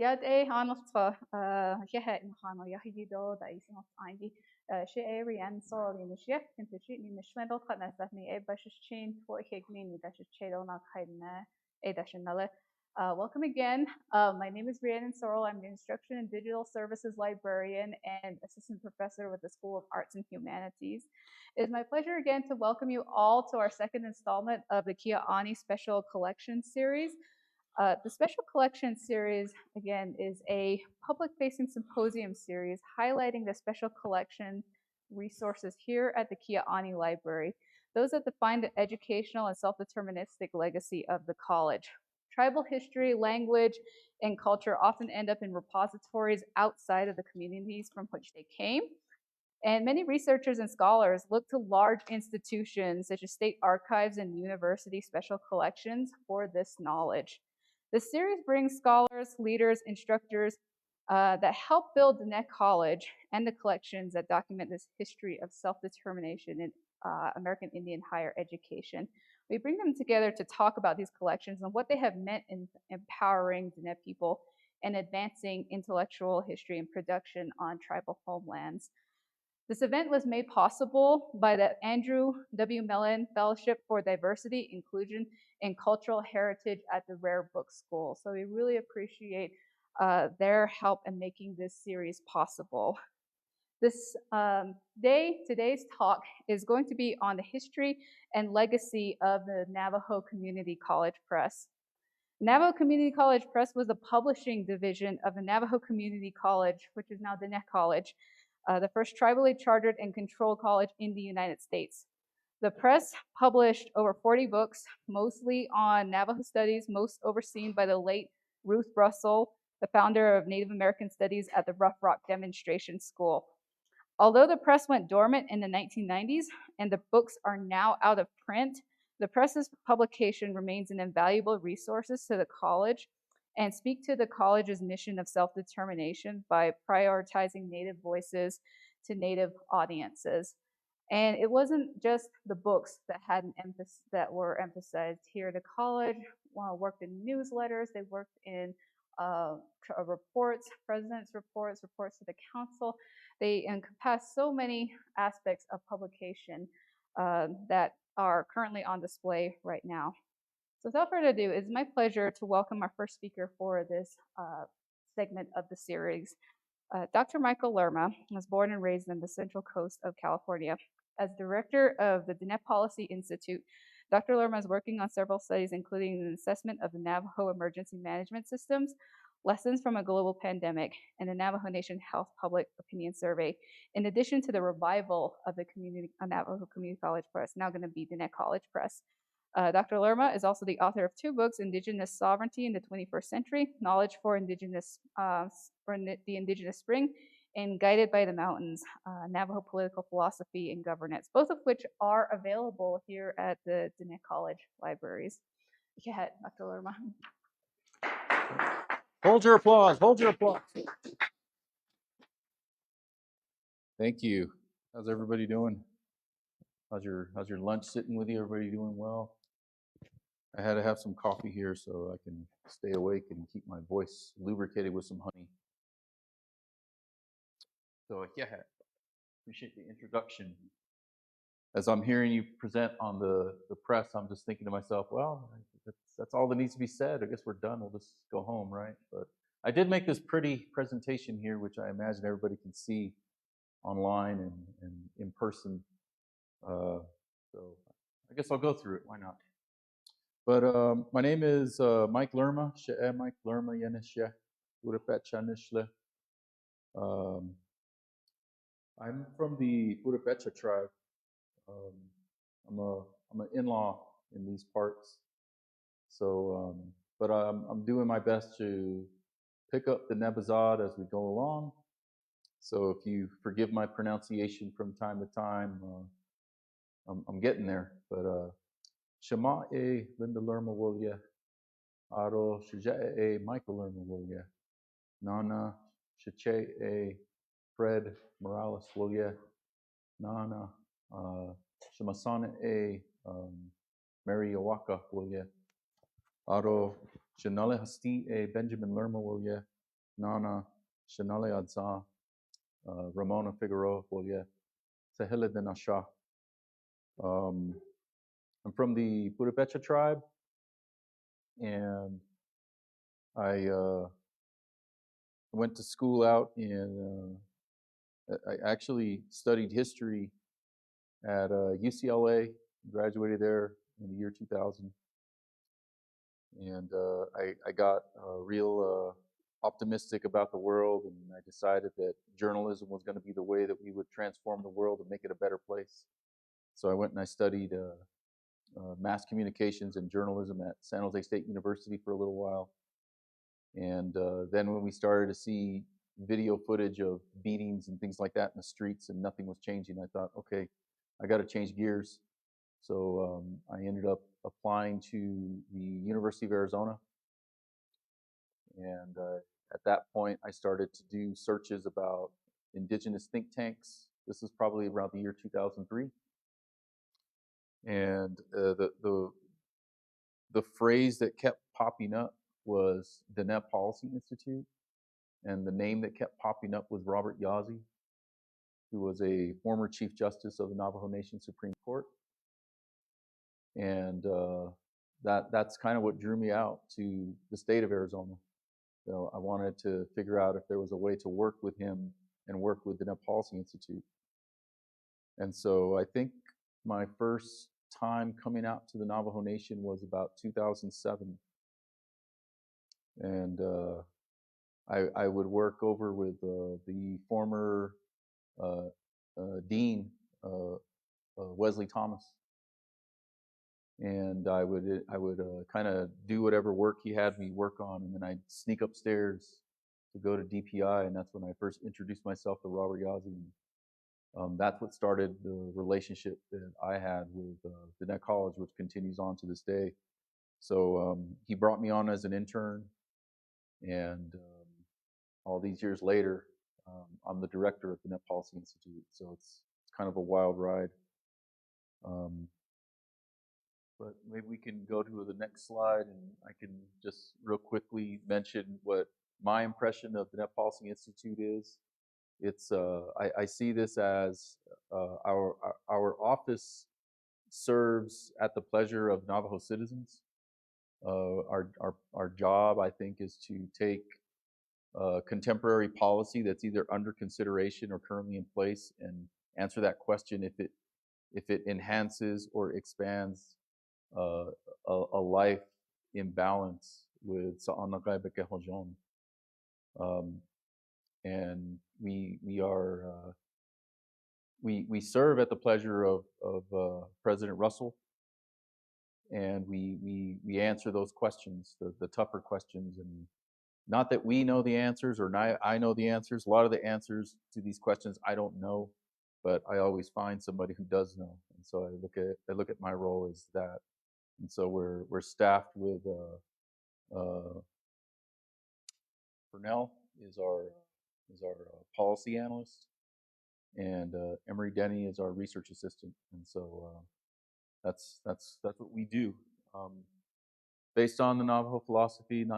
Yad e haneltfa yehe mahano yahido da isinot aingi she e rian sorol in the shift into sheet in the schmendel katnas that me e bashchin for higni that should chedo na kaidna e dashanale. Welcome again. My name is Rhiannon Sorrell. I'm the Instruction and Digital Services Librarian and Assistant Professor with the School of Arts and Humanities. It is my pleasure again to welcome you all to our second installment of the Kinyaa'áanii Special Collection Series. The Special Collection Series, again, is a public-facing symposium series highlighting the special collection resources here at the Kinyaa'áanii Library, those that define the educational and self-deterministic legacy of the college. Tribal history, language, and culture often end up in repositories outside of the communities from which they came. And many researchers and scholars look to large institutions such as state archives and university special collections for this knowledge. This series brings scholars, leaders, instructors that help build Diné College and the collections that document this history of self-determination in American Indian higher education. We bring them together to talk about these collections and what they have meant in empowering Diné people and advancing intellectual history and production on tribal homelands. This event was made possible by the Andrew W. Mellon Fellowship for Diversity, Inclusion, and Cultural Heritage at the Rare Book School. So we really appreciate their help in making this series possible. Today's talk is going to be on the history and legacy of the Navajo Community College Press. Navajo Community College Press was the publishing division of the Navajo Community College, which is now Dine College, the first tribally chartered and controlled college in the United States. The press published over 40 books, mostly on Navajo studies, most overseen by the late Ruth Roessel, the founder of Native American Studies at the Rough Rock Demonstration School. Although the press went dormant in the 1990s and the books are now out of print, the press's publication remains an invaluable resource to the college and speak to the college's mission of self-determination by prioritizing Native voices to Native audiences. And it wasn't just the books that were emphasized here. The college worked in newsletters. They worked in reports, president's reports, reports to the council. They encompass so many aspects of publication that are currently on display right now. So without further ado, it's my pleasure to welcome our first speaker for this segment of the series. Dr. Michael Lerma was born and raised in the Central Coast of California. As director of the Diné Policy Institute, Dr. Lerma is working on several studies, including an assessment of the Navajo emergency management systems, lessons from a global pandemic, and the Navajo Nation Health Public Opinion Survey, in addition to the revival of the Navajo Community College Press, now going to be Diné College Press. Dr. Lerma is also the author of two books, Indigenous Sovereignty in the 21st Century, Knowledge for the Indigenous Spring, and Guided by the Mountains, Navajo Political Philosophy and Governance, both of which are available here at the Diné College libraries. Go ahead, Dr. Lerma. Hold your applause, hold your applause. Thank you. How's everybody doing? How's your lunch sitting with you? Everybody doing well? I had to have some coffee here so I can stay awake and keep my voice lubricated with some honey. So yeah, appreciate the introduction. As I'm hearing you present on the press, I'm just thinking to myself, well, that's all that needs to be said. I guess we're done. We'll just go home, right? But I did make this pretty presentation here, which I imagine everybody can see online and in person. So I guess I'll go through it. Why not? But my name is Mike Lerma. Mike Lerma Yanisha. I'm from the Purepecha tribe. I'm an in-law in these parts. So, but I'm doing my best to pick up the Nebazad as we go along. So if you forgive my pronunciation from time to time, I'm getting there. But Shema e Linda Lerma Wolya, Aro Shaja e Michael Lerma Wolya, Nana Shache e Fred Morales Wolya, Nana Shamasana e Mary Yawaka Wolya, Aro Shanale Hasti e Benjamin Lerma Wolya, Nana Shanale Adza Ramona Figueroa Bolye Sahila Dinasha. I'm from the Purepecha tribe, and I went to school out in. I actually studied history at UCLA. Graduated there in the year 2000, and I got real optimistic about the world, and I decided that journalism was going to be the way that we would transform the world and make it a better place. So I went and I studied mass communications and journalism at San Jose State University for a little while. And then when we started to see video footage of beatings and things like that in the streets and nothing was changing, I thought, okay, I got to change gears. So I ended up applying to the University of Arizona. And at that point, I started to do searches about indigenous think tanks. This is probably around the year 2003. And the phrase that kept popping up was Dine Policy Institute, and the name that kept popping up was Robert Yazzie, who was a former Chief Justice of the Navajo Nation Supreme Court, and that's kind of what drew me out to the state of Arizona. So I wanted to figure out if there was a way to work with him and work with the Dine Policy Institute, and so I think my first time coming out to the Navajo Nation was about 2007. And I would work over with the former dean, Wesley Thomas, and I would kind of do whatever work he had me work on, and then I'd sneak upstairs to go to DPI, and that's when I first introduced myself to Robert Yazzie. That's what started the relationship that I had with Diné College, which continues on to this day. So he brought me on as an intern, and all these years later, I'm the director of the Dine Policy Institute. So it's kind of a wild ride. But maybe we can go to the next slide, and I can just real quickly mention what my impression of the Dine Policy Institute is. It's I see this as our office serves at the pleasure of Navajo citizens. Our job, I think, is to take contemporary policy that's either under consideration or currently in place and answer that question if it enhances or expands a life in balance with Sa'anakai Bekehojon. And we are we serve at the pleasure of President Roessel, and we answer those questions, the tougher questions, and not that we know the answers or I know the answers. A lot of the answers to these questions I don't know, but I always find somebody who does know, and so I look at my role as that. And so we're staffed with Purnell is our policy analyst, and Emery Denny is our research assistant, and so that's what we do. Based on the Navajo philosophy, and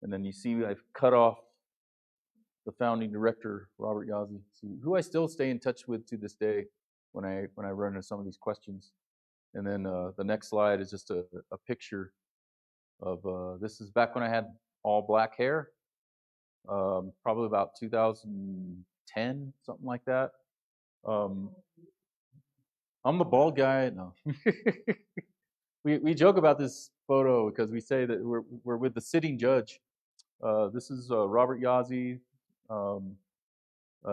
then you see I've cut off the founding director, Robert Yazzie, who I still stay in touch with to this day when I run into some of these questions. And then the next slide is just a picture of this is back when I had all black hair, probably about 2010, something like that. I'm the bald guy. No, we joke about this photo because we say that we're with the sitting judge. This is Robert Yazzie.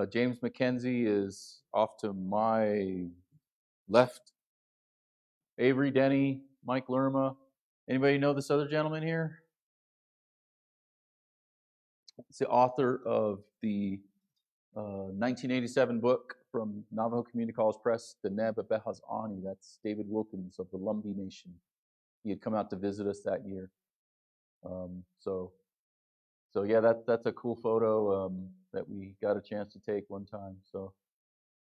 James McKenzie is off to my left. Avery Denny, Mike Lerma. Anybody know this other gentleman here? He's the author of the 1987 book from Navajo Community College Press, Kinyaa'áanii. That's David Wilkins of the Lumbee Nation. He had come out to visit us that year. So yeah, that's a cool photo that we got a chance to take one time. So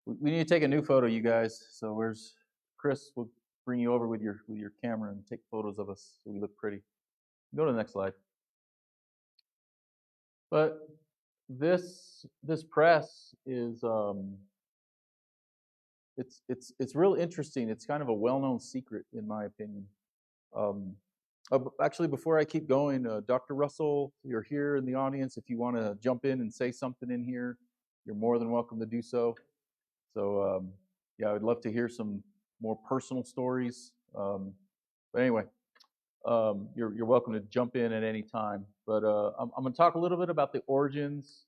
we need to take a new photo, you guys. So where's Chris? We'll bring you over with your camera and take photos of us so we look pretty. Go to the next slide. But this press is it's real interesting. It's kind of a well-known secret, in my opinion. Um, Actually, before I keep going, Dr. Roessel, you're here in the audience. If you want to jump in and say something in here, you're more than welcome to do so. So, yeah, I would love to hear some more personal stories. But anyway, you're welcome to jump in at any time. But I'm going to talk a little bit about the origins.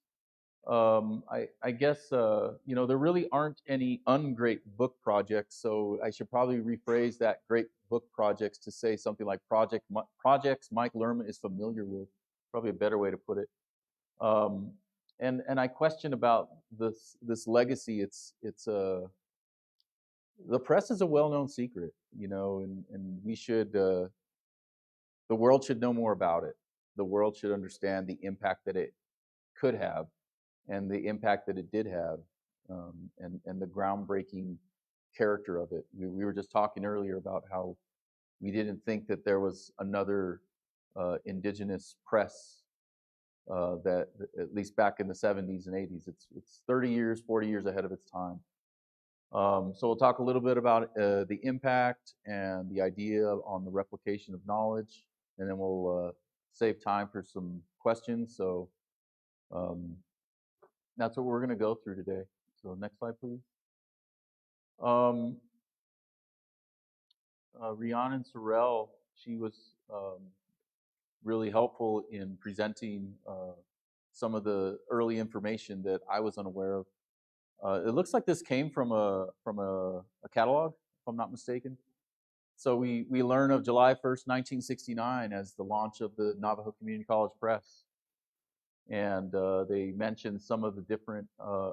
I guess there really aren't any ungreat book projects, so I should probably rephrase that great book projects to say something like projects Mike Lerma is familiar with. Probably a better way to put it. And I question about this legacy. The press is a well-known secret, and we should the world should know more about it. The world should understand the impact that it could have and the impact that it did have, and the groundbreaking character of it. We were just talking earlier about how we didn't think that there was another indigenous press that, at least back in the 70s and 80s. It's 30 years, 40 years ahead of its time. So we'll talk a little bit about the impact and the idea on the replication of knowledge, and then we'll save time for some questions. So that's what we're going to go through today. So next slide, please. Rhiannon Sorrell, she was really helpful in presenting some of the early information that I was unaware of. It looks like this came from a catalog, if I'm not mistaken. So we learn of July 1st, 1969 as the launch of the Navajo Community College Press. And they mentioned some of the different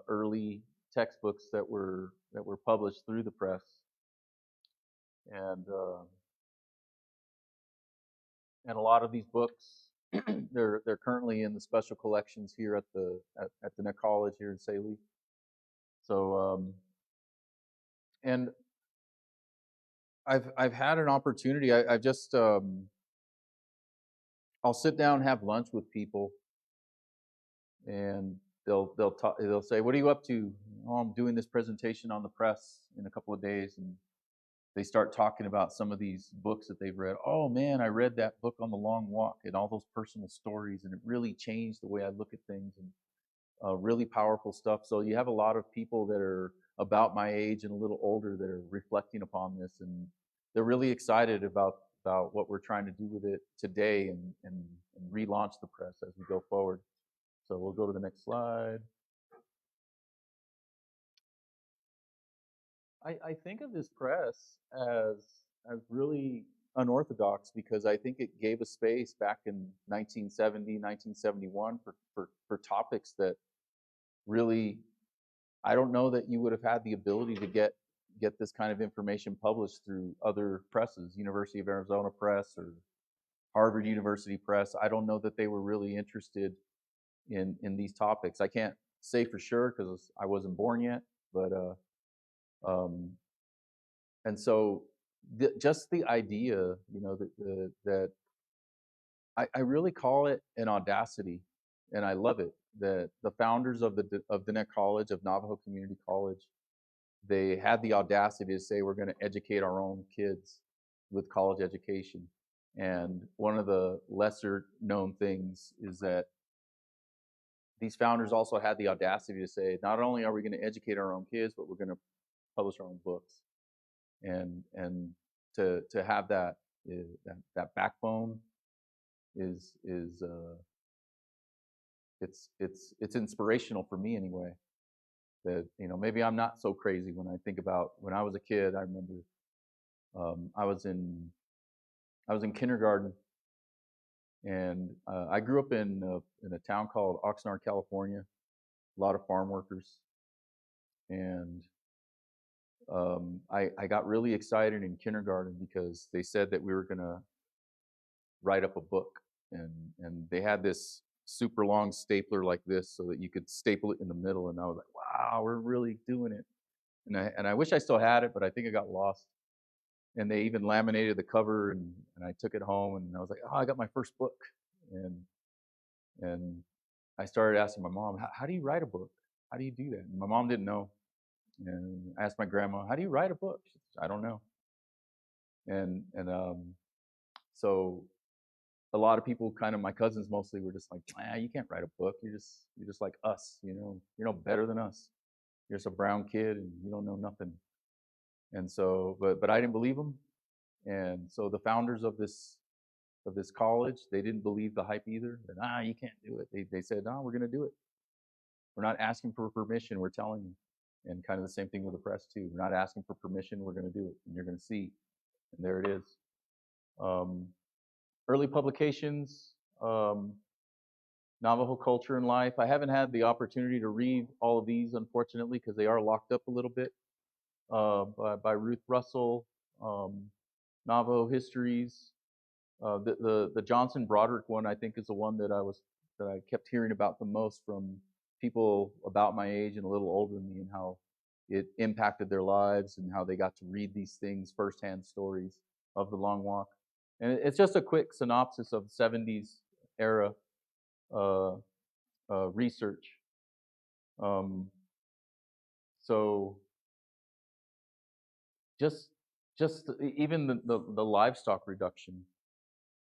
early textbooks that were published through the press. And a lot of these books, they're currently in the special collections here at the Diné College here in Tsaile. So and I've had an opportunity. I've just I'll sit down and have lunch with people, and they'll say, "What are you up to?" "Oh, I'm doing this presentation on the press in a couple of days," and they start talking about some of these books that they've read. "Oh man, I read that book on the long walk and all those personal stories, and it really changed the way I look at things." And really powerful stuff. So you have a lot of people that are about my age and a little older that are reflecting upon this, and they're really excited about what we're trying to do with it today and relaunch the press as we go forward. So we'll go to the next slide. I think of this press as really unorthodox because I think it gave a space back in 1970, 1971 for topics that really, I don't know that you would have had the ability to get this kind of information published through other presses, University of Arizona Press or Harvard University Press. I don't know that they were really interested in these topics. I can't say for sure because I wasn't born yet, but and so just the idea, that I really call it an audacity, and I love it, that the founders of Diné College, of Navajo Community College, they had the audacity to say we're going to educate our own kids with college education. And one of the lesser known things is that these founders also had the audacity to say not only are we going to educate our own kids, but we're going to publish our own books. And to have that backbone is it's inspirational for me anyway. That maybe I'm not so crazy when I think about when I was a kid. I remember I was in kindergarten, and I grew up in a town called Oxnard, California. A lot of farm workers, and I got really excited in kindergarten because they said that we were gonna write up a book, and they had this super long stapler like this so that you could staple it in the middle, and I was like, wow, we're really doing it. And I wish I still had it, but I think it got lost. and they even laminated the cover, and I took it home, and I was like, oh, I got my first book. And I started asking my mom, how do you write a book? How do you do that? And my mom didn't know. And I asked my grandma, how do you write a book? She said, I don't know. And so a lot of people, kind of my cousins mostly, were just like, you can't write a book. You're just like us, you're no better than us. You're just a brown kid and you don't know nothing. And so, but I didn't believe them. And so the founders of this college, they didn't believe the hype either. That, you can't do it. They said, no, we're going to do it. We're not asking for permission. We're telling you. And kind of the same thing with the press too. We're not asking for permission. We're going to do it, and you're going to see. And there it is. Early publications, Navajo Culture and Life. I haven't had the opportunity to read all of these, unfortunately, because they are locked up a little bit. By Ruth Roessel, Navajo Histories. The Johnson Broderick one, I think, is the one that I kept hearing about the most from people about my age and a little older than me, and how it impacted their lives and how they got to read these things, firsthand stories of the Long Walk. And it's just a quick synopsis of 70s era research. So just even the livestock reduction,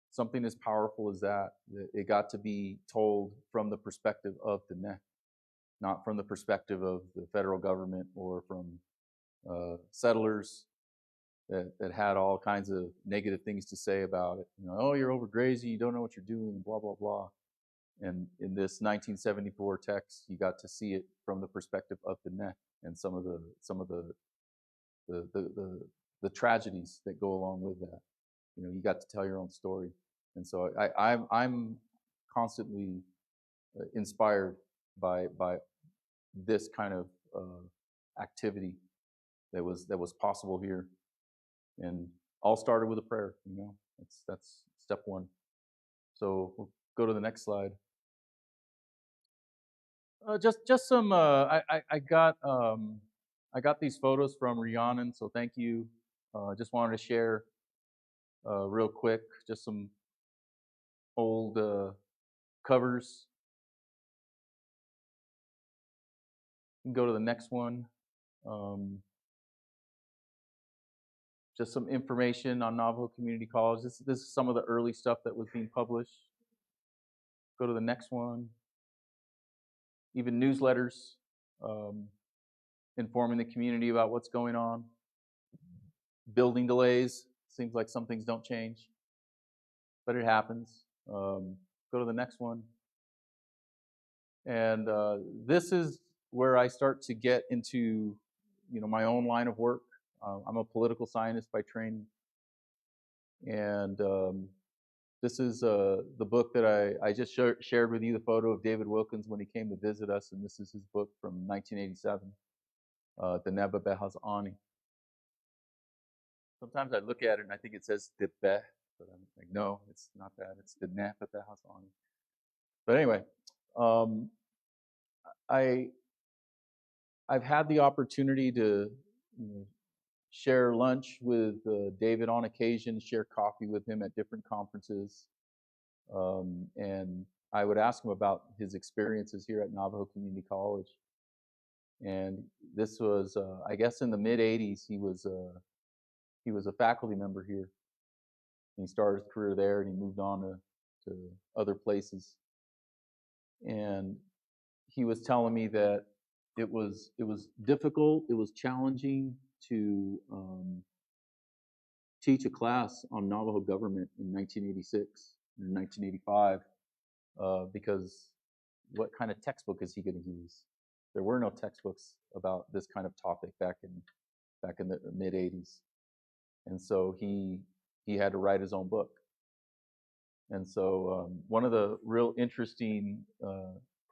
something as powerful as that, it got to be told from the perspective of Dine, not from the perspective of the federal government or from settlers that had all kinds of negative things to say about it. Oh, you're overgrazing, you don't know what you're doing, blah, blah, blah. And in this 1974 text, you got to see it from the perspective of Dine and some of the tragedies that go along with that. You got to tell your own story. And so I'm constantly inspired by this kind of activity that was possible here, and all started with a prayer. That's step one. So we'll go to the next slide. Just some. I got these photos from Rhiannon, so thank you. Just wanted to share real quick, just some old covers. You can go to the next one. Just some information on Navajo Community College. This is some of the early stuff that was being published. Go to the next one. Even newsletters, informing the community about what's going on. Building delays. Seems like some things don't change, but it happens. Go to the next one. And this is where I start to get into, my own line of work. I'm a political scientist by training, and this is the book that I just shared with you, the photo of David Wilkins when he came to visit us, and this is his book from 1987, Kinyaa'áanii. Sometimes I look at it and I think it says Dine, but I'm like, no, it's not that. It's Kinyaa'áanii. But anyway, I've had the opportunity to share lunch with David on occasion, share coffee with him at different conferences, and I would ask him about his experiences here at Navajo Community College. And this was, I guess, in the mid '80s. He was a faculty member here. He started his career there, and he moved on to other places. And he was telling me that it was difficult, it was challenging to teach a class on Navajo government in 1986 or 1985, because what kind of textbook is he going to use? There were no textbooks about this kind of topic back in the mid '80s, and so he had to write his own book. And so one of the real interesting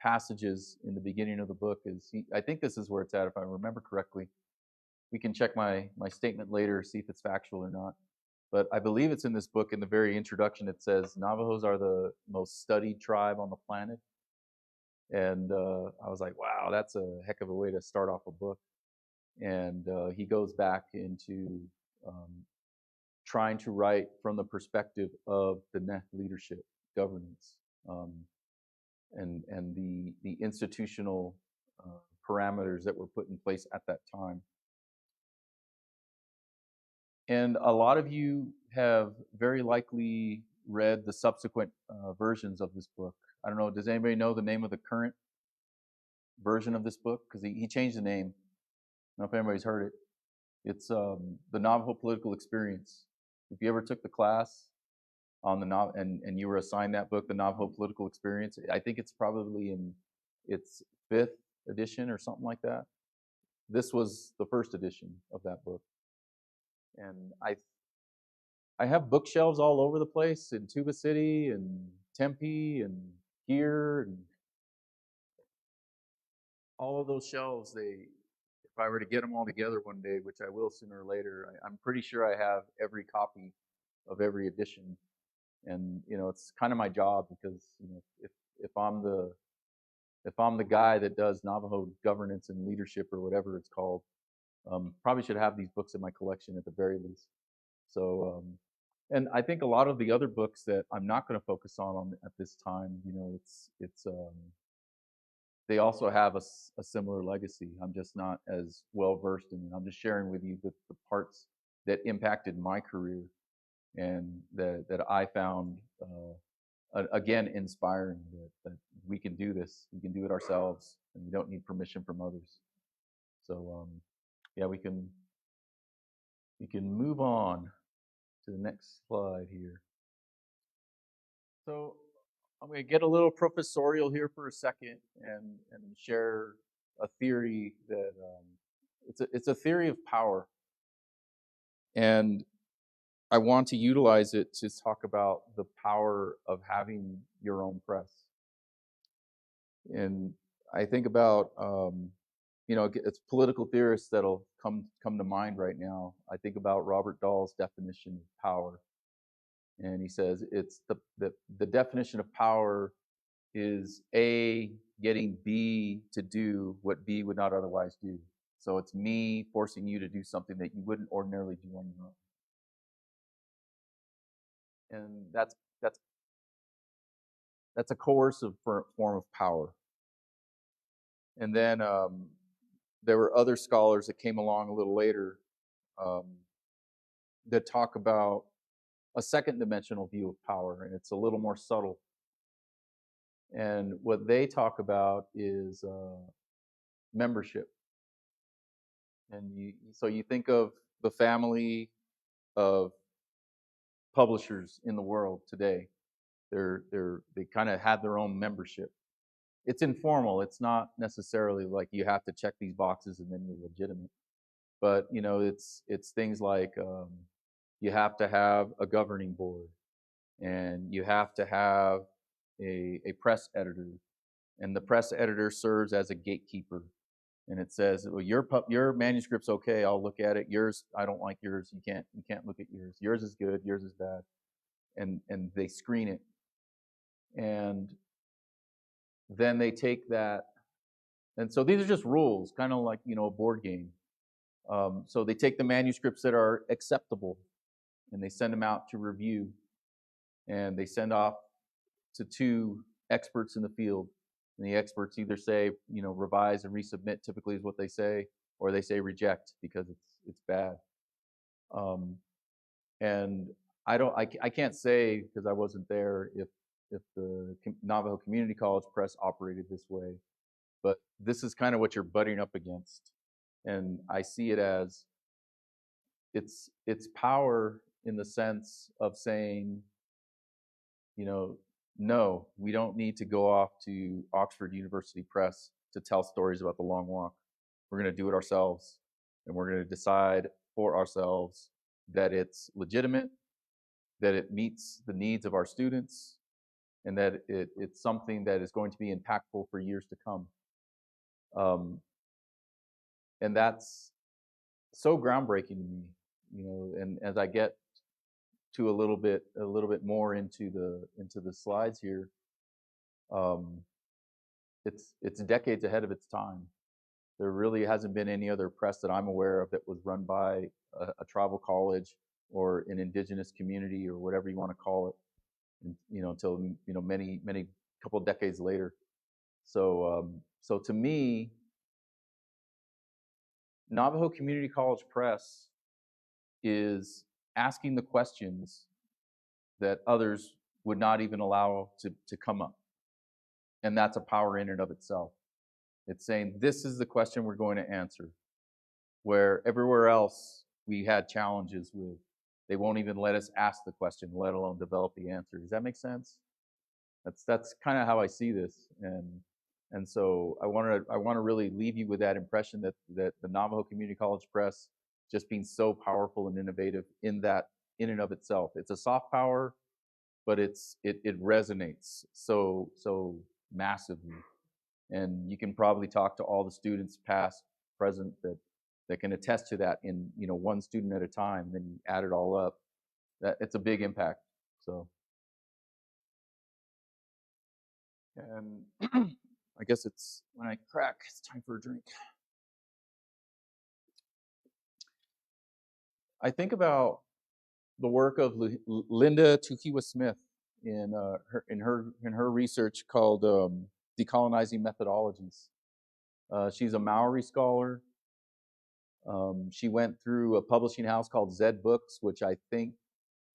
passages in the beginning of the book is, I think this is where it's at if I remember correctly. We can check my statement later, see if it's factual or not. But I believe it's in this book. In the very introduction, it says, Navajos are the most studied tribe on the planet. And I was like, wow, that's a heck of a way to start off a book. And he goes back into trying to write from the perspective of the Dine leadership, governance, and the institutional parameters that were put in place at that time. And a lot of you have very likely read the subsequent versions of this book. I don't know, does anybody know the name of the current version of this book? Because he changed the name. I don't know if anybody's heard it. It's the Navajo Political Experience. If you ever took the class on the and you were assigned that book, the Navajo Political Experience, I think it's probably in its 5th edition or something like that. This was the 1st edition of that book. And I have bookshelves all over the place in Tuba City and Tempe and here, and all of those shelves, if I were to get them all together one day, which I will sooner or later, I'm pretty sure I have every copy of every edition. And it's kind of my job, because if I'm the guy that does Navajo governance and leadership, or whatever it's called, probably should have these books in my collection at the very least. So, and I think a lot of the other books that I'm not going to focus on at this time, they also have a similar legacy. I'm just not as well versed in it. I'm just sharing with you the parts that impacted my career and that I found, again, inspiring, that we can do this. We can do it ourselves, and we don't need permission from others. So, yeah, we can move on to the next slide here. So I'm going to get a little professorial here for a second and share a theory that it's a theory of power, and I want to utilize it to talk about the power of having your own press. And I think about it's political theorists that'll come to mind right now. I think about Robert Dahl's definition of power. And he says it's the definition of power is A, getting B to do what B would not otherwise do. So it's me forcing you to do something that you wouldn't ordinarily do on your own. And that's a coercive form of power. And then there were other scholars that came along a little later that talk about a second dimensional view of power, and it's a little more subtle. And what they talk about is membership. And so you think of the family of publishers in the world today. They kind of had their own membership. It's informal. It's not necessarily like you have to check these boxes and then you're legitimate. But it's things like you have to have a governing board, and you have to have a press editor, and the press editor serves as a gatekeeper. And it says, well, your manuscript's okay, I'll look at it. Yours, I don't like yours. You can't look at yours. Yours is good. Yours is bad. And they screen it. And then they take that. And so these are just rules, kind of like a board game. So they take the manuscripts that are acceptable, and they send them out to review, and they send off to 2 experts in the field. And the experts either say, revise and resubmit, typically is what they say, or they say reject because it's bad. And I can't say, because I wasn't there, if the Navajo Community College Press operated this way, but this is kind of what you're butting up against. And I see it as it's power in the sense of saying, no, we don't need to go off to Oxford University Press to tell stories about the Long Walk. We're going to do it ourselves, and we're going to decide for ourselves that it's legitimate, that it meets the needs of our students, and that it's something that is going to be impactful for years to come. And that's so groundbreaking to me, and as I get to a little bit more into the slides here, it's decades ahead of its time. There really hasn't been any other press that I'm aware of that was run by a tribal college or an indigenous community or whatever you want to call it, until many couple of decades later. So to me, Navajo Community College Press is asking the questions that others would not even allow to come up. And that's a power in and of itself. It's saying, this is the question we're going to answer. Where everywhere else we had challenges with, they won't even let us ask the question, let alone develop the answer. Does that make sense? That's kind of how I see this. And so I want to really leave you with that impression that the Navajo Community College Press just being so powerful and innovative in and of itself. It's a soft power, but it resonates so massively. And you can probably talk to all the students, past, present, that can attest to that in one student at a time. Then you add it all up. That it's a big impact. So, and I guess it's when I crack, it's time for a drink. I think about the work of Linda Tuhiwa Smith in her research called Decolonizing Methodologies. She's a Maori scholar. She went through a publishing house called Zed Books, which I think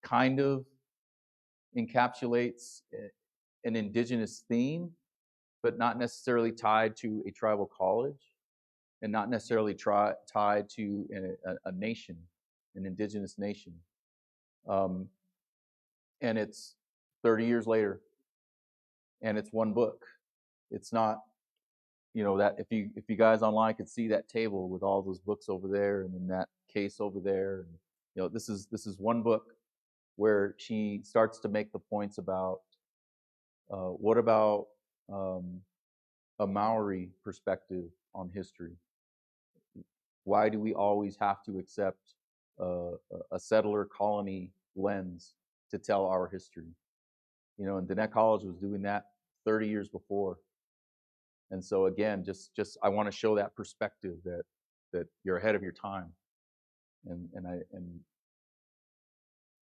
kind of encapsulates an indigenous theme, but not necessarily tied to a tribal college, and not necessarily tied to a nation, an indigenous nation. And it's 30 years later, and it's one book. It's not, that if you guys online could see that table with all those books over there, and then that case over there, and, this is one book where she starts to make the points about what about a Maori perspective on history. Why do we always have to accept a settler colony lens to tell our history? And Dine College was doing that 30 years before. And so again, just I want to show that perspective that you're ahead of your time, and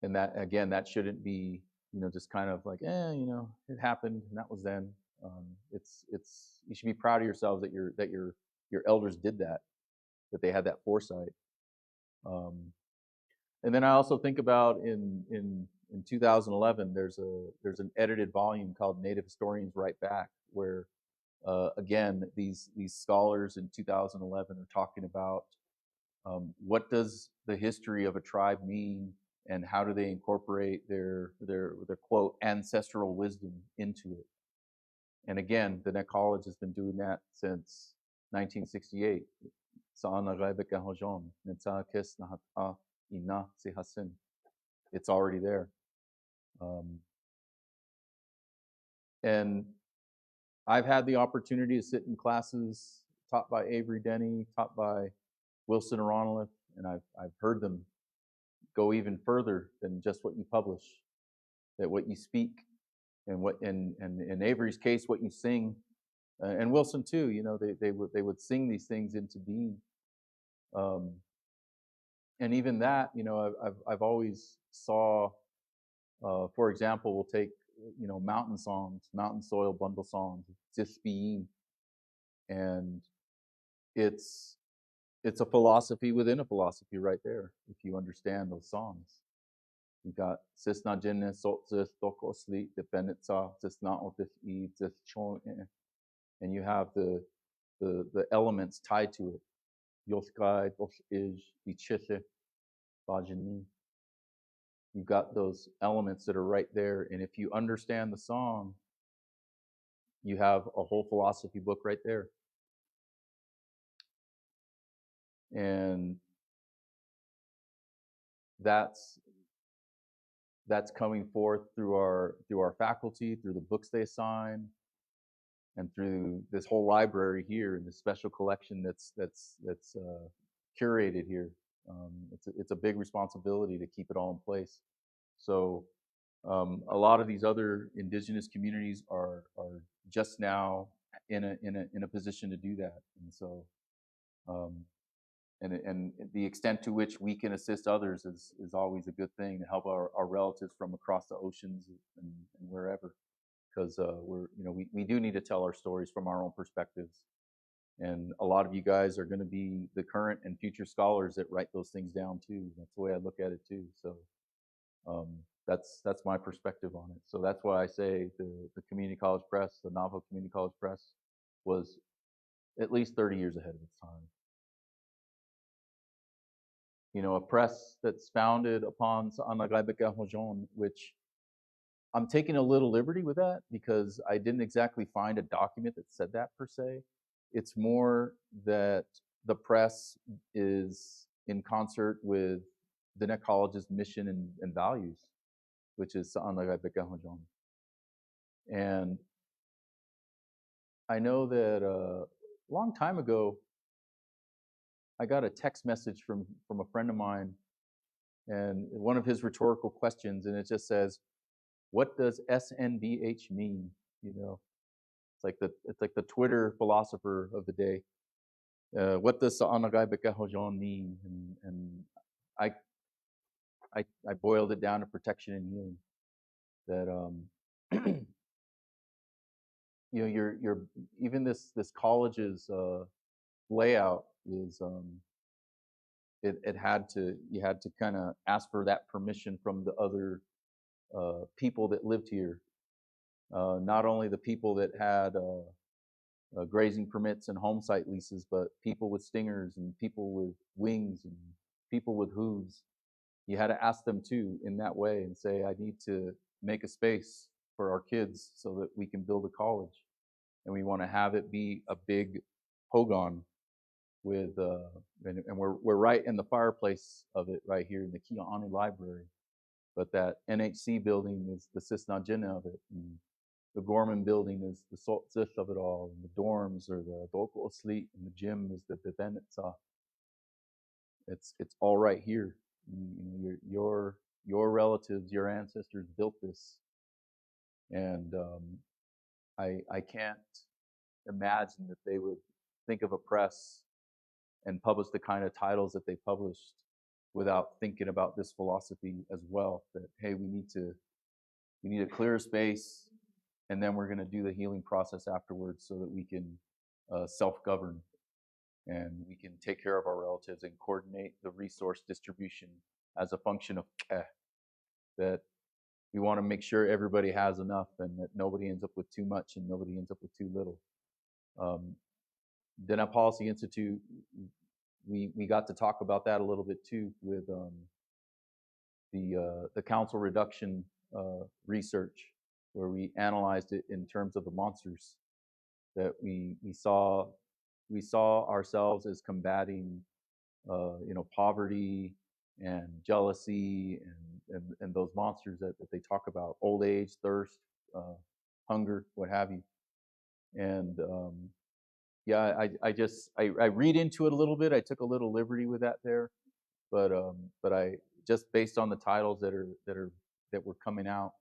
that again, that shouldn't be just kind of like it happened and that was then. It's you should be proud of yourselves that your elders did that they had that foresight. And then I also think about in 2011, there's an edited volume called Native Historians Write Back, where again these scholars in 2011 are talking about what does the history of a tribe mean, and how do they incorporate their quote ancestral wisdom into it. And again, the Net College has been doing that since 1968. It's already there. And I've had the opportunity to sit in classes taught by Avery Denny, taught by Wilson Aronolith, and I've heard them go even further than just what you publish, that what you speak, and what in Avery's case, what you sing, and Wilson too. They would sing these things into being. And even that, I've always saw, for example, we'll take mountain songs, mountain soil bundle songs, just being, and it's a philosophy within a philosophy right there. If you understand those songs, you got Cisna Jinne Sotzis Toko Sleep Dependitsa Cisna Otis E Cis Chon, and you have the elements tied to it. Yoskai Dos Ij Ichise Bajini. You've got those elements that are right there, and if you understand the song, you have a whole philosophy book right there. And that's coming forth through our faculty, through the books they assign, and through this whole library here, and this special collection that's curated here. It's a big responsibility to keep it all in place. So a lot of these other indigenous communities are just now in a position to do that, and so and the extent to which we can assist others is always a good thing to help our relatives from across the oceans and wherever, because we do need to tell our stories from our own perspectives, and a lot of you guys are going to be the current and future scholars that write those things down too. That's the way I look at it too. So that's my perspective on it. So that's why I say the community college press, the Navajo Community College Press, was at least 30 years ahead of its time. A press that's founded upon Sa'anagaibekehojon, which I'm taking a little liberty with that because I didn't exactly find a document that said that per se. It's more that the press is in concert with Dine College's mission and values, which is Sa'anagaibekehojon. And I know that a long time ago, I got a text message from a friend of mine, and one of his rhetorical questions, and it just says, "What does SNBH mean?" It's like the Twitter philosopher of the day. What does Sa'anagaibekehojon mean? And I boiled it down to protection and healing. That you're even this college's layout is you had to kind of ask for that permission from the other people that lived here. Not only the people that had grazing permits and home site leases, but people with stingers and people with wings and people with hooves. You had to ask them too in that way and say, I need to make a space for our kids so that we can build a college. And we want to have it be a big hogan with, and we're right in the fireplace of it right here in the Kinyaa'áanii library. But that NHC building is the Sisna'jina of it. And the Gorman building is the Saltzish of it all. And the dorms are the Doko Oslit, and the gym is the Benetza. It's all right here. Your relatives, your ancestors built this, and I can't imagine that they would think of a press and publish the kind of titles that they published without thinking about this philosophy as well. That hey, we need a clear space, and then we're going to do the healing process afterwards, so that we can self-govern. And we can take care of our relatives and coordinate the resource distribution as a function of that we want to make sure everybody has enough and that nobody ends up with too much and nobody ends up with too little. Dine Policy Institute, we got to talk about that a little bit too with the council reduction research, where we analyzed it in terms of the monsters that we saw ourselves as combating, poverty and jealousy and those monsters that they talk about: old age, thirst, hunger, what have you. And yeah, I read into it a little bit. I took a little liberty with that there, but I just based on the titles that were coming out,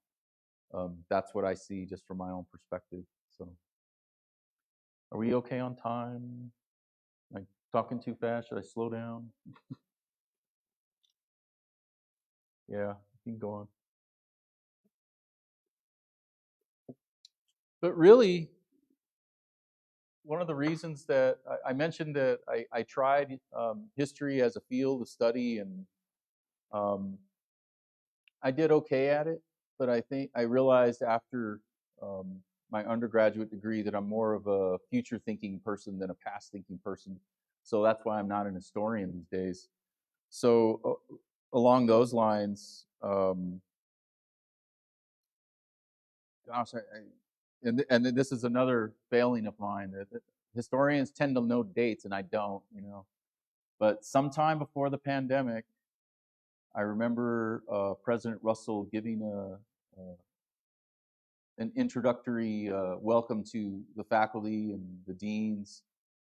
that's what I see just from my own perspective. So. Are we okay on time? Am I talking too fast? Should I slow down? Yeah, keep going. But really, one of the reasons that I mentioned that I tried history as a field of study, and I did okay at it, but I think I realized after my undergraduate degree that I'm more of a future thinking person than a past thinking person. So that's why I'm not an historian these days. So along those lines, and this is another failing of mine, that historians tend to know dates and I don't, But sometime before the pandemic, I remember President Roessel giving an introductory welcome to the faculty and the deans,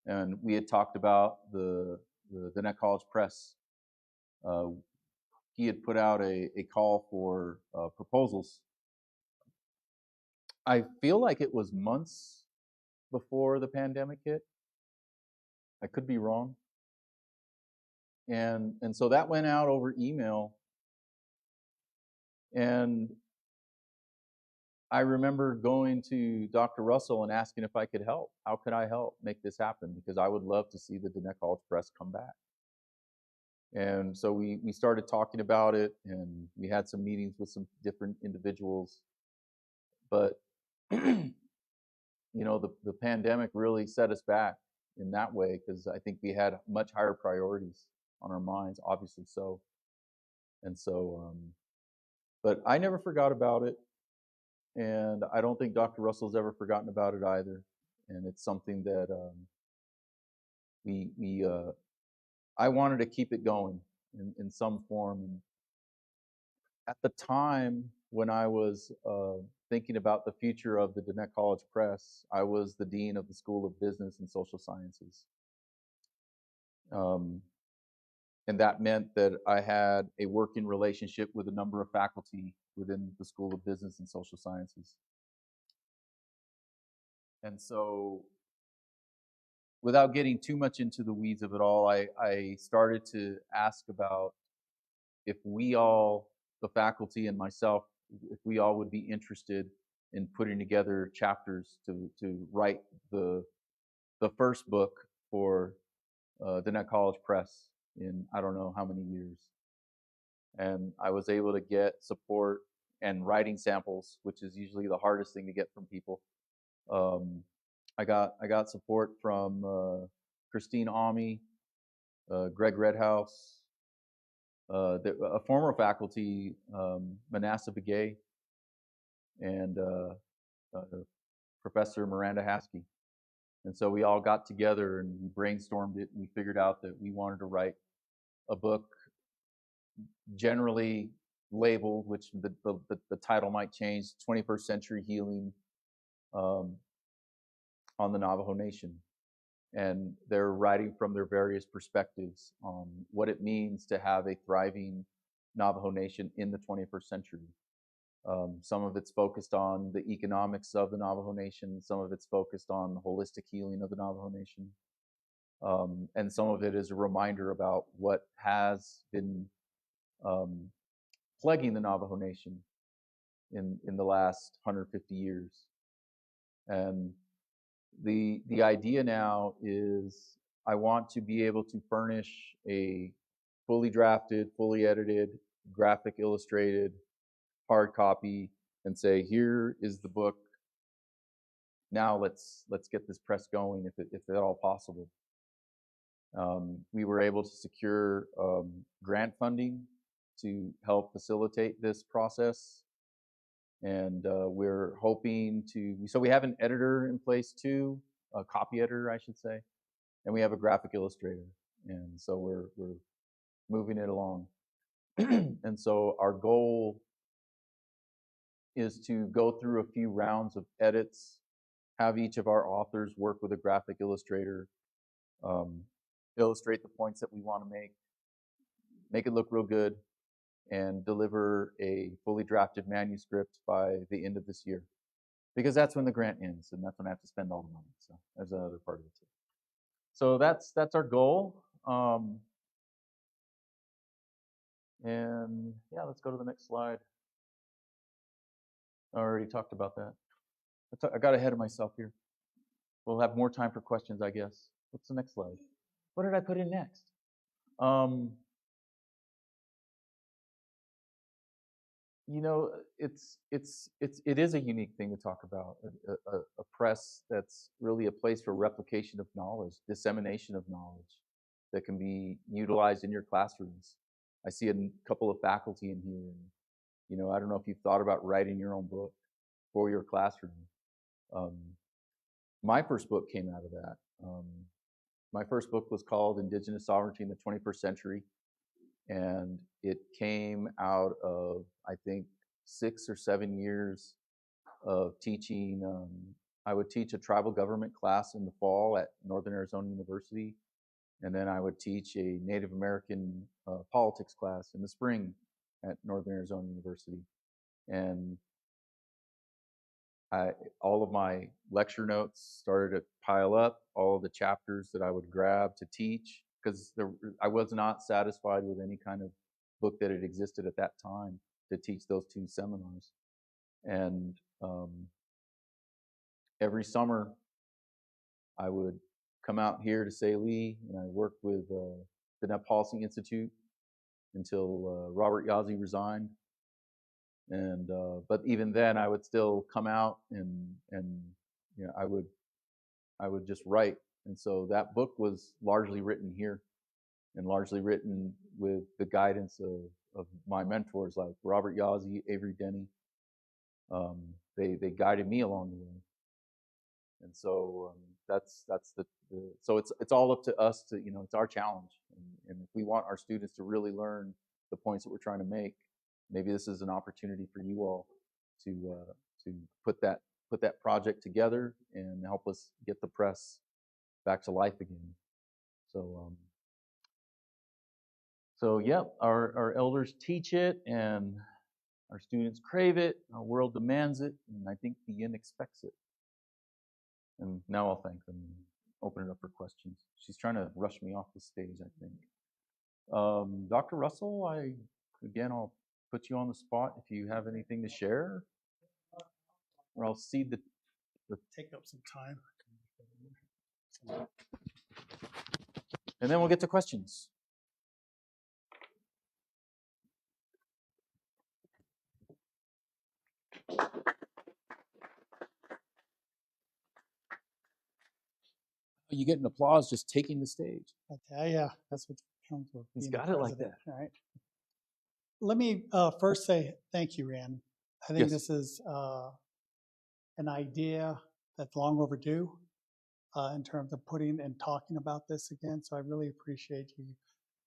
and we had talked about the Navajo College Press. He had put out a call for proposals. I feel like it was months before the pandemic hit. I could be wrong. And so that went out over email. And I remember going to Dr. Roessel and asking if I could help. How could I help make this happen? Because I would love to see the Diné College Press come back. And so we started talking about it, and we had some meetings with some different individuals. But you know, the pandemic really set us back in that way, because I think we had much higher priorities on our minds, obviously so. And so, but I never forgot about it, and I don't think Dr. Russell's ever forgotten about it either. And it's something that I wanted to keep it going in some form. And at the time when I was thinking about the future of the Diné College Press, I was the dean of the School of Business and Social Sciences. And that meant that I had a working relationship with a number of faculty within the School of Business and Social Sciences. And so, without getting too much into the weeds of it all, I started to ask about if we all, the faculty and myself, if we all would be interested in putting together chapters to write the first book for Diné College Press in I don't know how many years. And I was able to get support and writing samples, which is usually the hardest thing to get from people. I got support from Kinyaa'áanii, Greg Redhouse, a former faculty, Manasseh Begay, and Professor Miranda Haskey. And so we all got together and we brainstormed it, and we figured out that we wanted to write a book generally labeled, which the title might change, 21st Century Healing on the Navajo Nation. And they're writing from their various perspectives on what it means to have a thriving Navajo Nation in the 21st century. Some of it's focused on the economics of the Navajo Nation. Some of it's focused on the holistic healing of the Navajo Nation. And some of it is a reminder about what has been plaguing the Navajo Nation in the last 150 years. And the idea now is I want to be able to furnish a fully drafted, fully edited, graphic illustrated hard copy and say, here is the book. Now let's get this press going, if at all possible. We were able to secure grant funding to help facilitate this process, and we're hoping to. So we have an editor in place too, a copy editor, I should say, and we have a graphic illustrator, and so we're moving it along. And so our goal is to go through a few rounds of edits, have each of our authors work with a graphic illustrator, illustrate the points that we want to make it look real good, and deliver a fully drafted manuscript by the end of this year. Because that's when the grant ends, and that's when I have to spend all the money. So there's another part of it too. So that's our goal. And yeah, let's go to the next slide. I already talked about that. I got ahead of myself here. We'll have more time for questions, I guess. What's the next slide? What did I put in next? You know, it is a unique thing to talk about. A press that's really a place for replication of knowledge, dissemination of knowledge that can be utilized in your classrooms. I see a couple of faculty in here, and you know, I don't know if you've thought about writing your own book for your classroom. My first book came out of that. My first book was called Indigenous Sovereignty in the 21st Century, and it came out of, I think, 6 or 7 years of teaching. I would teach a tribal government class in the fall at Northern Arizona University, and then I would teach a Native American politics class in the spring at Northern Arizona University. And all of my lecture notes started to pile up, all of the chapters that I would grab to teach because I was not satisfied with any kind of book that had existed at that time to teach those 2 seminars. And every summer, I would come out here to Tsaile, and I worked with the Net Policy Institute until Robert Yazzie resigned. And but even then, I would still come out and you know, I would just write. And so that book was largely written here, and largely written with the guidance of my mentors like Robert Yazzie, Avery Dine. They guided me along the way. And so that's the so it's all up to us to, you know, it's our challenge. And if we want our students to really learn the points that we're trying to make, maybe this is an opportunity for you all to put that project together and help us get the press back to life again. So yeah, our elders teach it, and our students crave it. Our world demands it, and I think the inn expects it. And now I'll thank them and open it up for questions. She's trying to rush me off the stage, I think. Dr. Roessel, I'll put you on the spot if you have anything to share, or I'll cede the take up some time. And then we'll get to questions. You get an applause just taking the stage. Okay, yeah, that's what comes with. He's being the got it like president. that. All right. Let me first say thank you, Rand. I think Yes. this is an idea that's long overdue in terms of putting and talking about this again. So I really appreciate you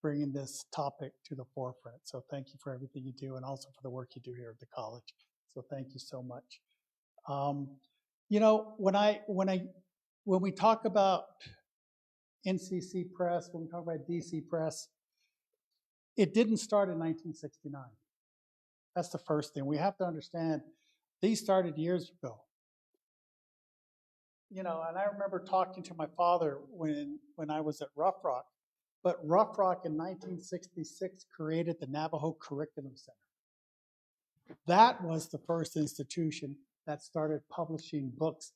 bringing this topic to the forefront. So thank you for everything you do, and also for the work you do here at the college. So thank you so much. You know, when we talk about NCC Press, when we talk about DC Press, it didn't start in 1969. That's the first thing. We have to understand these started years ago. You know, and I remember talking to my father when I was at Rough Rock, but Rough Rock in 1966 created the Navajo Curriculum Center. That was the first institution that started publishing books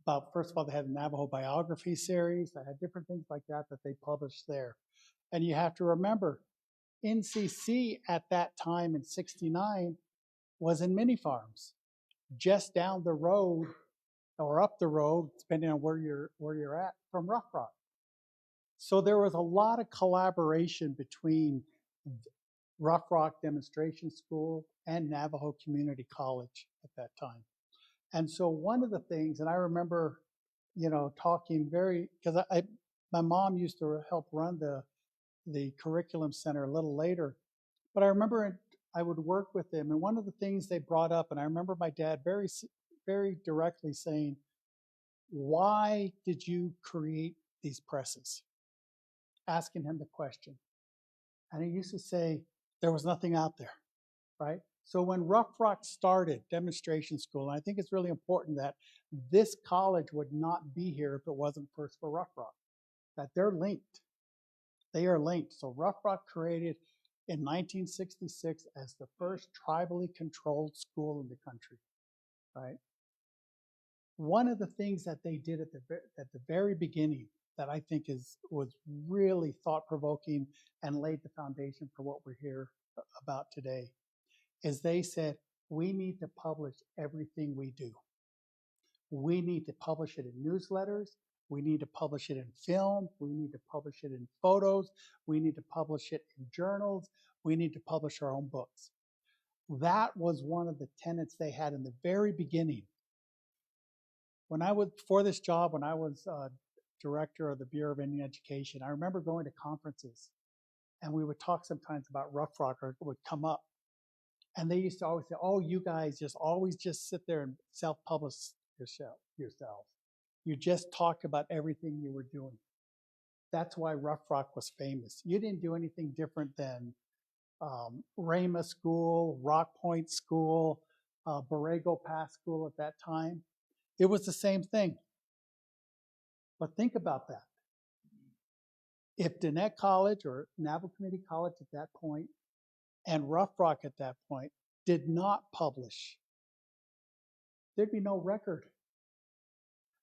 about, first of all, they had a Navajo biography series, they had different things like that they published there. And you have to remember, NCC at that time in '69 was in mini farms, just down the road or up the road, depending on where you're at, from Rough Rock. So there was a lot of collaboration between Rough Rock Demonstration School and Navajo Community College at that time. And so one of the things, and I remember, you know, talking because my mom used to help run the curriculum center a little later, but I remember I would work with them, and one of the things they brought up, and I remember my dad very, very directly saying, "Why did you create these presses?" Asking him the question. And he used to say, there was nothing out there, right? So when Rough Rock started demonstration school, and I think it's really important that this college would not be here if it wasn't first for Rough Rock, that they're linked. They are linked. So Rough Rock created in 1966 as the first tribally controlled school in the country, right? One of the things that they did at the very beginning that I think was really thought-provoking and laid the foundation for what we're here about today is they said, we need to publish everything we do. We need to publish it in newsletters. We need to publish it in film. We need to publish it in photos. We need to publish it in journals. We need to publish our own books. That was one of the tenets they had in the very beginning. For this job, when I was director of the Bureau of Indian Education, I remember going to conferences, and we would talk sometimes about Rough Rock, or it would come up. And they used to always say, oh, you guys always sit there and self-publish yourselves. You just talked about everything you were doing. That's why Rough Rock was famous. You didn't do anything different than Rama School, Rock Point School, Borrego Pass School at that time. It was the same thing. But think about that. If Diné College or Navajo Community College at that point and Rough Rock at that point did not publish, there'd be no record.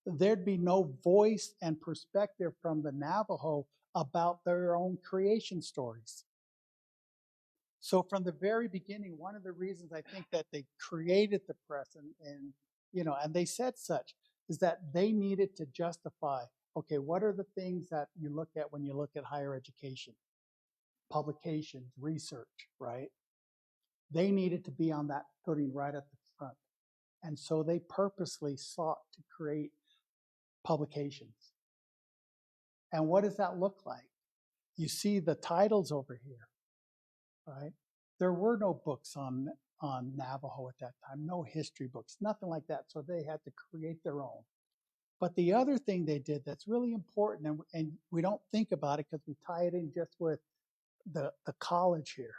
There'd be no voice and perspective from the Navajo about their own creation stories. So from the very beginning, one of the reasons I think that they created the press and they said such is that they needed to justify, okay, what are the things that you look at when you look at higher education? Publications, research, right? They needed to be on that footing right at the front. And so they purposely sought to create publications. And what does that look like? You see the titles over here, right? There were no books on Navajo at that time, no history books, nothing like that. So they had to create their own. But the other thing they did that's really important, and we don't think about it because we tie it in just with the college here.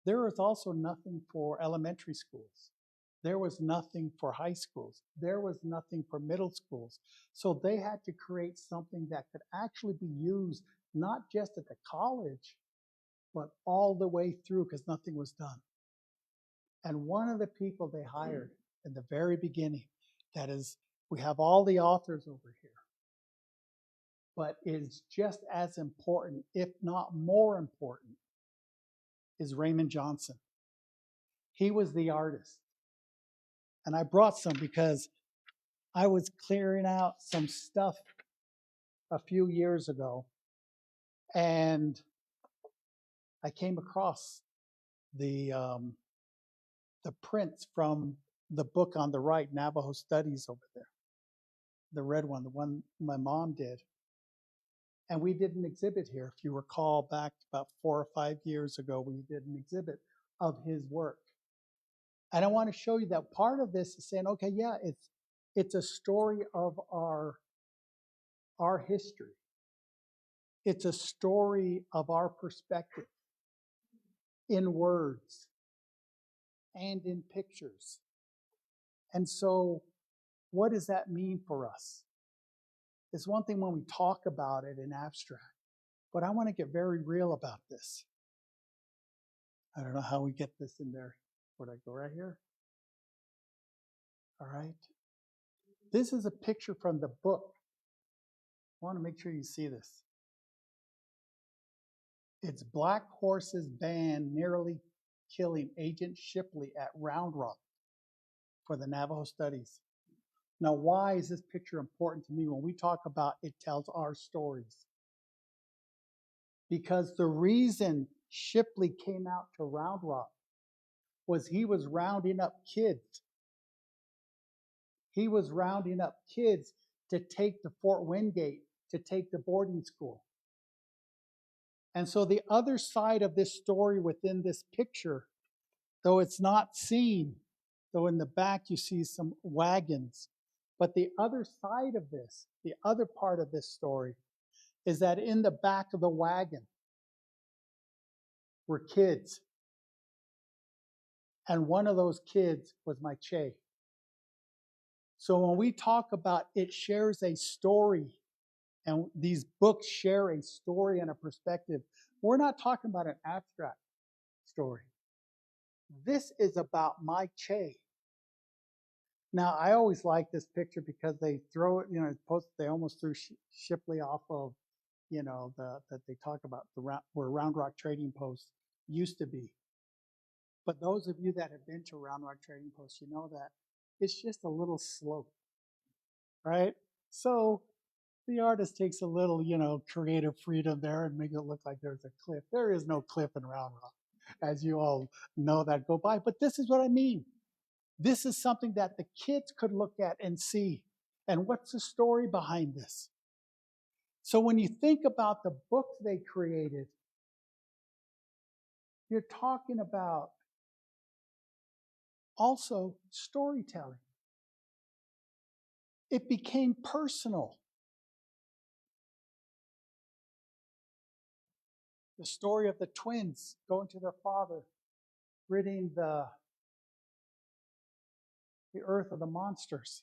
There was also nothing for elementary schools. There was nothing for high schools. There was nothing for middle schools. So they had to create something that could actually be used not just at the college, but all the way through because nothing was done. And one of the people they hired in the very beginning, that is, we have all the authors over here, but is just as important, if not more important, is Raymond Johnson. He was the artist. And I brought some because I was clearing out some stuff a few years ago, and I came across the prints from the book on the right, Navajo Studies over there, the red one, the one my mom did. And we did an exhibit here. If you recall back about 4 or 5 years ago, we did an exhibit of his work. And I want to show you that part of this is saying, okay, yeah, it's a story of our history. It's a story of our perspective in words and in pictures. And so what does that mean for us? It's one thing when we talk about it in abstract, but I want to get very real about this. I don't know how we get this in there. Would I go right here? All right. This is a picture from the book. I want to make sure you see this. It's Black Horse's band nearly killing Agent Shipley at Round Rock for the Navajo Studies. Now, why is this picture important to me? When we talk about it tells our stories. Because the reason Shipley came out to Round Rock was he was rounding up kids. He was rounding up kids to take to Fort Wingate, to take to boarding school. And so the other side of this story within this picture, though it's not seen, though in the back you see some wagons, but the other side of this, the other part of this story, is that in the back of the wagon were kids. And one of those kids was my Che. So when we talk about it shares a story, and these books share a story and a perspective, we're not talking about an abstract story. This is about my Che. Now, I always like this picture because they throw it, they almost threw Shipley off of, that they talk about where Round Rock Trading Post used to be. But those of you that have been to Round Rock Trading Post, you know that it's just a little slope, right? So the artist takes a little, creative freedom there and makes it look like there's a cliff. There is no cliff in Round Rock, as you all know that go by. But this is what I mean. This is something that the kids could look at and see. And what's the story behind this? So when you think about the books they created, you're talking about also storytelling. It became personal. The story of the twins going to their father, ridding the earth of the monsters.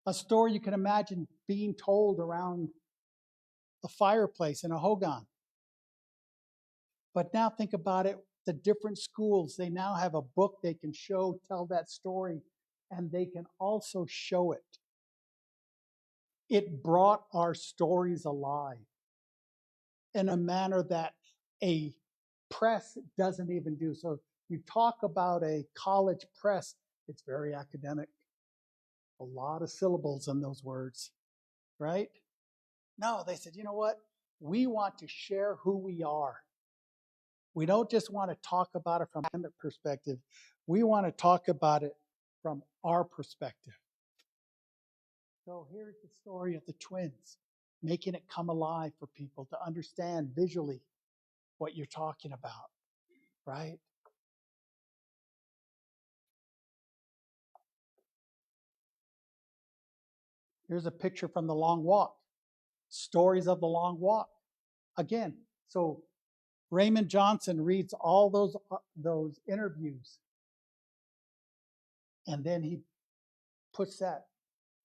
A story you can imagine being told around a fireplace in a hogan. But now think about it, the different schools, they now have a book they can show, tell that story, and they can also show it. It brought our stories alive in a manner that a press doesn't even do. So you talk about a college press, it's very academic. A lot of syllables in those words, right? No, they said, you know what? We want to share who we are. We don't just want to talk about it from an academic perspective. We want to talk about it from our perspective. So here's the story of the twins, making it come alive for people to understand visually what you're talking about, right? Here's a picture from the long walk. Stories of the long walk. Again, so Raymond Johnson reads all those interviews, and then he puts that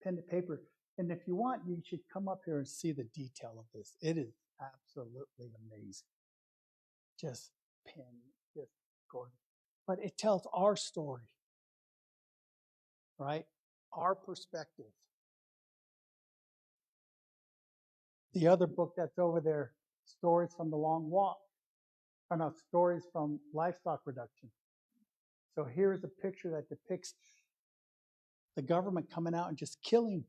pen to paper. And if you want, you should come up here and see the detail of this. It is absolutely amazing. Just gorgeous. But it tells our story, right? Our perspective. The other book that's over there, Stories from the Long Walk, or no, Stories from Livestock Reduction. So here's a picture that depicts the government coming out and just killing.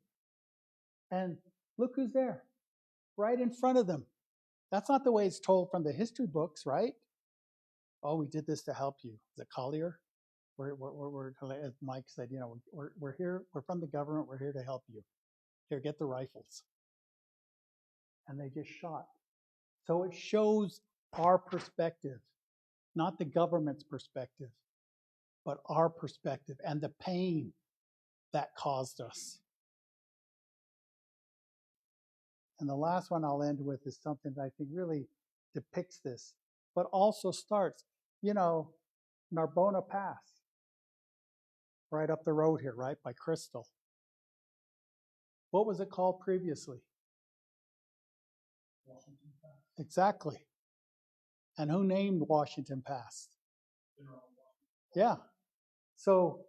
And look who's there, right in front of them. That's not the way it's told from the history books, right? Oh, we did this to help you. The Collier, as Mike said, you know, we're here, we're from the government, we're here to help you. Here, get the rifles. And they just shot. So it shows our perspective, not the government's perspective, but our perspective and the pain that caused us. And the last one I'll end with is something that I think really depicts this, but also starts, you know, Narbona Pass, right up the road here, right, by Crystal. What was it called previously? Washington Pass. Exactly. And who named Washington Pass? Yeah. So,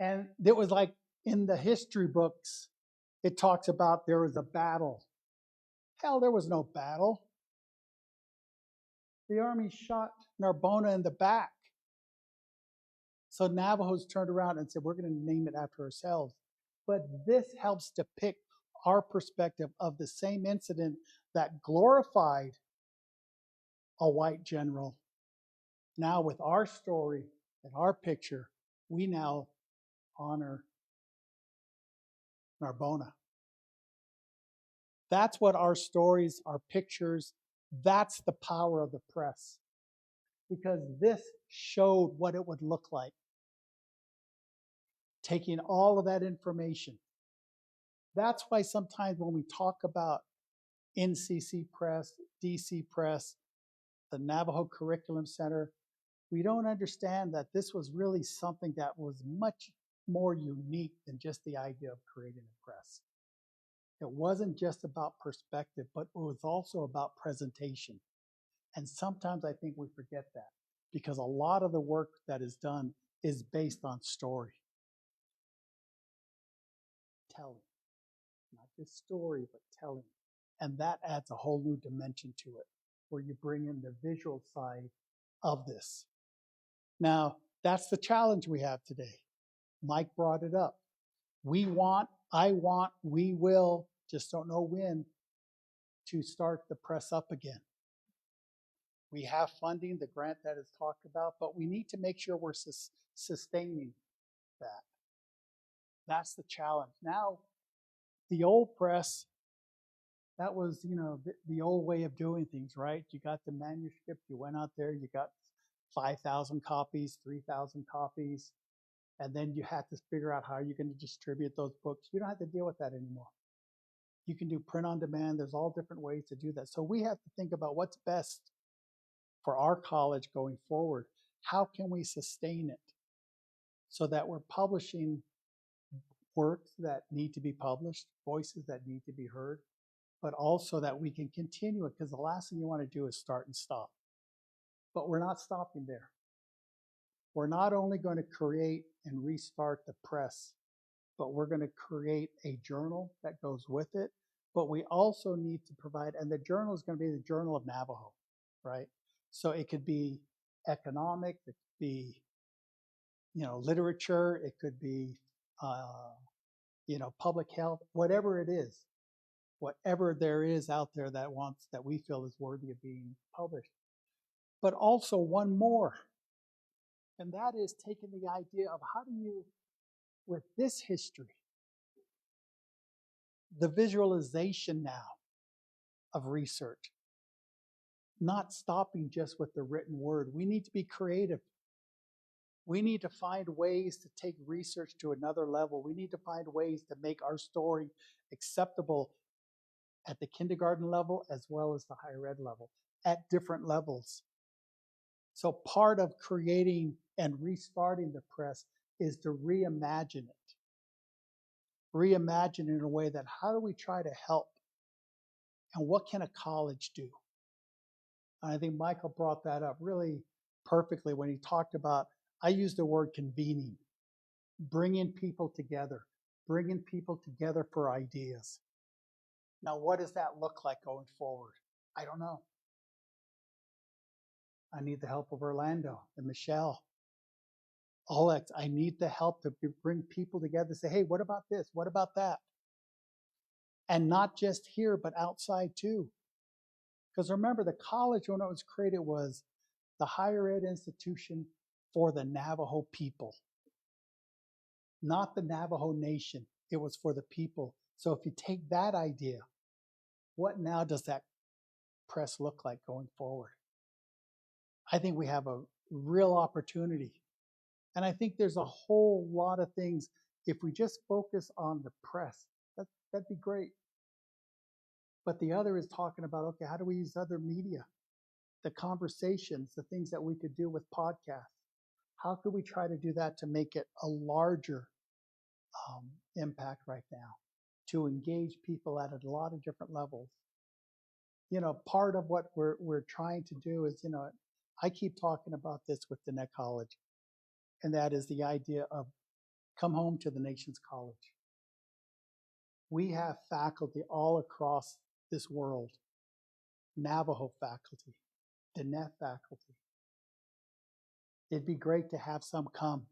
and it was like in the history books, it talks about there was a battle. Hell, there was no battle. The army shot Narbona in the back. So Navajos turned around and said, we're going to name it after ourselves. But this helps depict our perspective of the same incident that glorified a white general. Now with our story and our picture, we now honor Narbona. That's what our stories, our pictures, that's the power of the press. Because this showed what it would look like. Taking all of that information. That's why sometimes when we talk about NCC Press, DC Press, the Navajo Curriculum Center, we don't understand that this was really something that was much more unique than just the idea of creating a press. It wasn't just about perspective, but it was also about presentation. And sometimes I think we forget that because a lot of the work that is done is based on story. Telling. Not just story, but telling. And that adds a whole new dimension to it, where you bring in the visual side of this. Now, that's the challenge we have today. Mike brought it up. We want, I want, we will, just don't know when, to start the press up again. We have funding, the grant that is talked about, but we need to make sure we're sustaining that. That's the challenge. Now, the old press, that was, you know, the old way of doing things, right? You got the manuscript, you went out there, you got 5,000 copies, 3,000 copies, and then you had to figure out how you're going to distribute those books. You don't have to deal with that anymore. You can do print on demand. There's all different ways to do that. So we have to think about what's best for our college going forward. How can we sustain it so that we're publishing works that need to be published, voices that need to be heard, but also that we can continue it, because the last thing you want to do is start and stop. But we're not stopping there. We're not only going to create and restart the press, but we're going to create a journal that goes with it. But we also need to provide, and the journal is going to be the Journal of Navajo, right? So it could be economic, it could be, literature, it could be, public health, whatever it is, whatever there is out there that we feel is worthy of being published. But also one more, and that is taking the idea of how do you, with this history, the visualization now of research, not stopping just with the written word. We need to be creative. We need to find ways to take research to another level. We need to find ways to make our story acceptable at the kindergarten level as well as the higher ed level, at different levels. So part of creating and restarting the press is to reimagine it. Reimagine in a way that how do we try to help? And what can a college do? And I think Michael brought that up really perfectly when he talked about, I used the word convening, bringing people together for ideas. Now, what does that look like going forward? I don't know. I need the help of Orlando and Michelle. Alex, I need the help to bring people together, say, hey, what about this? What about that? And not just here, but outside too. Because remember, the college, when it was created, was the higher ed institution for the Navajo people, not the Navajo nation. It was for the people. So if you take that idea, what now does that press look like going forward? I think we have a real opportunity. And I think there's a whole lot of things. If we just focus on the press, that'd be great. But the other is talking about, okay, how do we use other media? The conversations, the things that we could do with podcasts. How could we try to do that to make it a larger impact right now? To engage people at a lot of different levels. Part of what we're trying to do is, I keep talking about this with Dine College, and that is the idea of come home to the nation's college. We have faculty all across this world, Navajo faculty, Dine faculty. It'd be great to have some come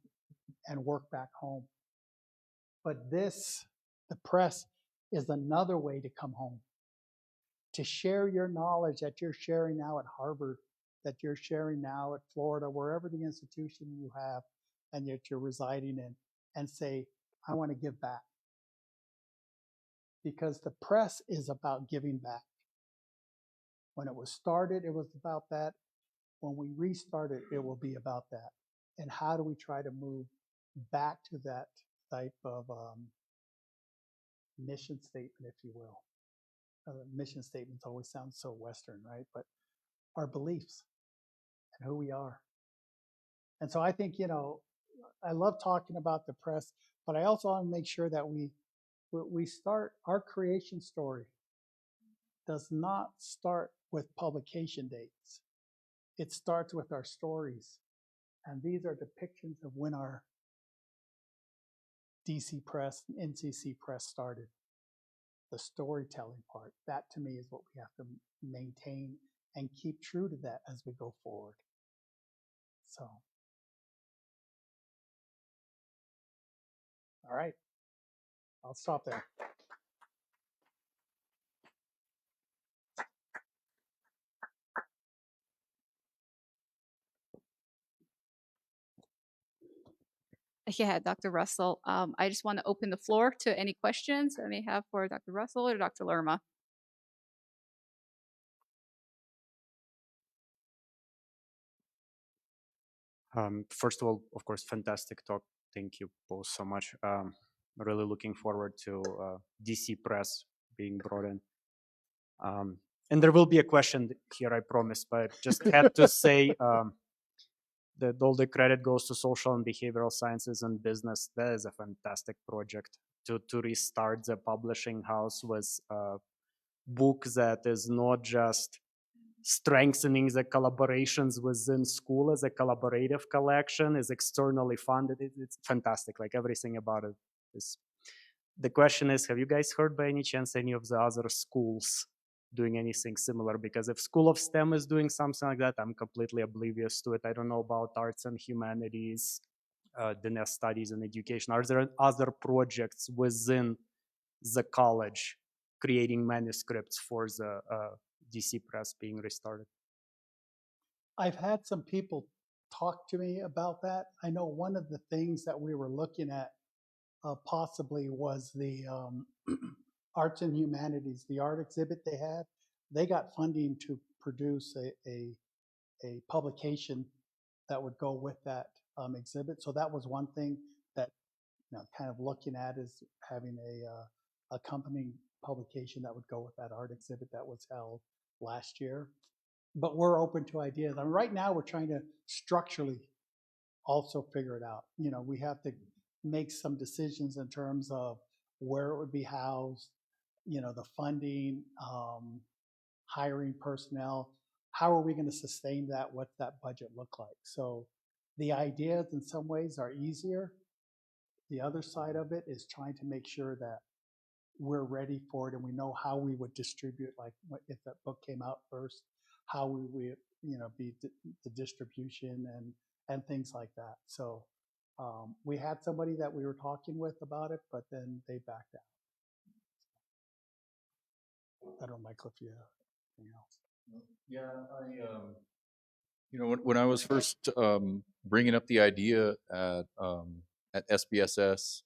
and work back home. But the press, is another way to come home, to share your knowledge that you're sharing now at Harvard, that you're sharing now at Florida, wherever the institution you have and that you're residing in, and say, I want to give back. Because the press is about giving back. When it was started, it was about that. When we restart it, it will be about that. And how do we try to move back to that type of mission statement, if you will? Mission statements always sound so Western, right? But our beliefs and who we are. And so I think, I love talking about the press, but I also want to make sure that we start our creation story does not start with publication dates. It starts with our stories. And these are depictions of when our DC Press and NCC Press started. The storytelling part, that to me is what we have to maintain and keep true to that as we go forward. So, all right, I'll stop there. Yeah, Dr. Roessel. I just want to open the floor to any questions I may have for Dr. Roessel or Dr. Lerma. First of all, of course, fantastic talk. Thank you both so much. Really looking forward to DC Press being brought in. And there will be a question here, I promise, but just had to say that all the credit goes to social and behavioral sciences and business. That is a fantastic project to restart the publishing house was book that is not just strengthening the collaborations within school as a collaborative collection, is externally funded. It's fantastic. Like everything about it is. The question is, have you guys heard by any chance any of the other schools doing anything similar? Because if School of STEM is doing something like that, I'm completely oblivious to it. I don't know about arts and humanities, Dine studies and education. Are there other projects within the college creating manuscripts for the DC Press being restarted? I've had some people talk to me about that. I know one of the things that we were looking at possibly was the arts and humanities, the art exhibit they had. They got funding to produce a publication that would go with that exhibit. So that was one thing that, you know, kind of looking at is having a accompanying publication that would go with that art exhibit that was held last year. But we're open to ideas. I mean, right now we're trying to structurally also figure it out. You know, we have to make some decisions in terms of where it would be housed, you know, the funding, hiring personnel. How are we going to sustain that? What's that budget look like? So the ideas in some ways are easier. The other side of it is trying to make sure that we're ready for it and we know how we would distribute, like if that book came out first, how we would, you know, be the distribution and things like that. So we had somebody that we were talking with about it, but then they backed out. I don't know, Michael, if you have anything else. Yeah, you know, when I was first bringing up the idea at SBSS,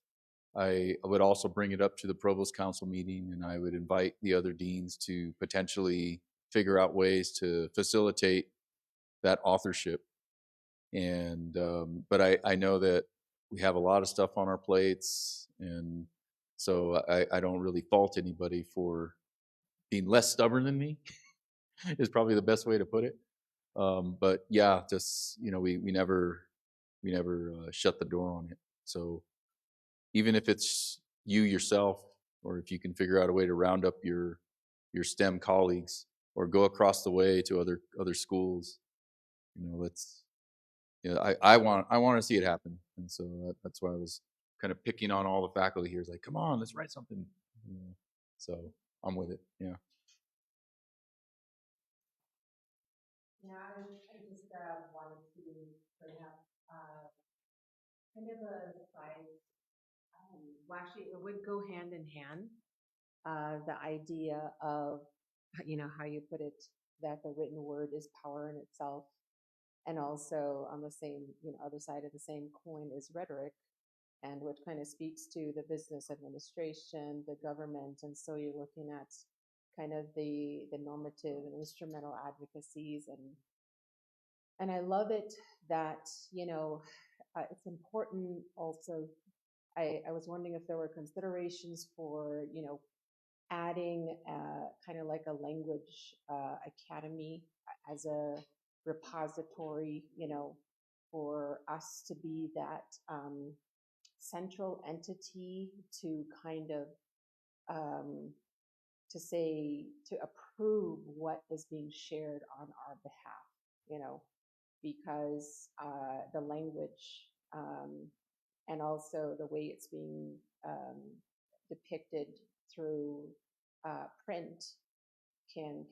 I would also bring it up to the Provost Council meeting, and I would invite the other deans to potentially figure out ways to facilitate that authorship. And but I know that we have a lot of stuff on our plates, and so I don't really fault anybody for being less stubborn than me is probably the best way to put it. But yeah, just, you know, we never shut the door on it. So even if it's you yourself, or if you can figure out a way to round up your STEM colleagues, or go across the way to other schools, you know, let's. You know, I want to see it happen, and so that's why I was kind of picking on all the faculty here. It's like, come on, let's write something. You know, so I'm with it. Yeah. Yeah, I just wanted to bring up kind of a side. Well, actually, it would go hand in hand. The idea of, you know, how you put it, that the written word is power in itself, and also on the same, you know, other side of the same coin is rhetoric, and which kind of speaks to the business administration, the government, and so you're looking at kind of the normative and instrumental advocacies, and I love it that, you know, it's important also. I was wondering if there were considerations for, you know, adding kind of like a language academy as a repository, you know, for us to be that central entity to kind of to say, to approve what is being shared on our behalf, you know, because the language and also the way it's being depicted through print can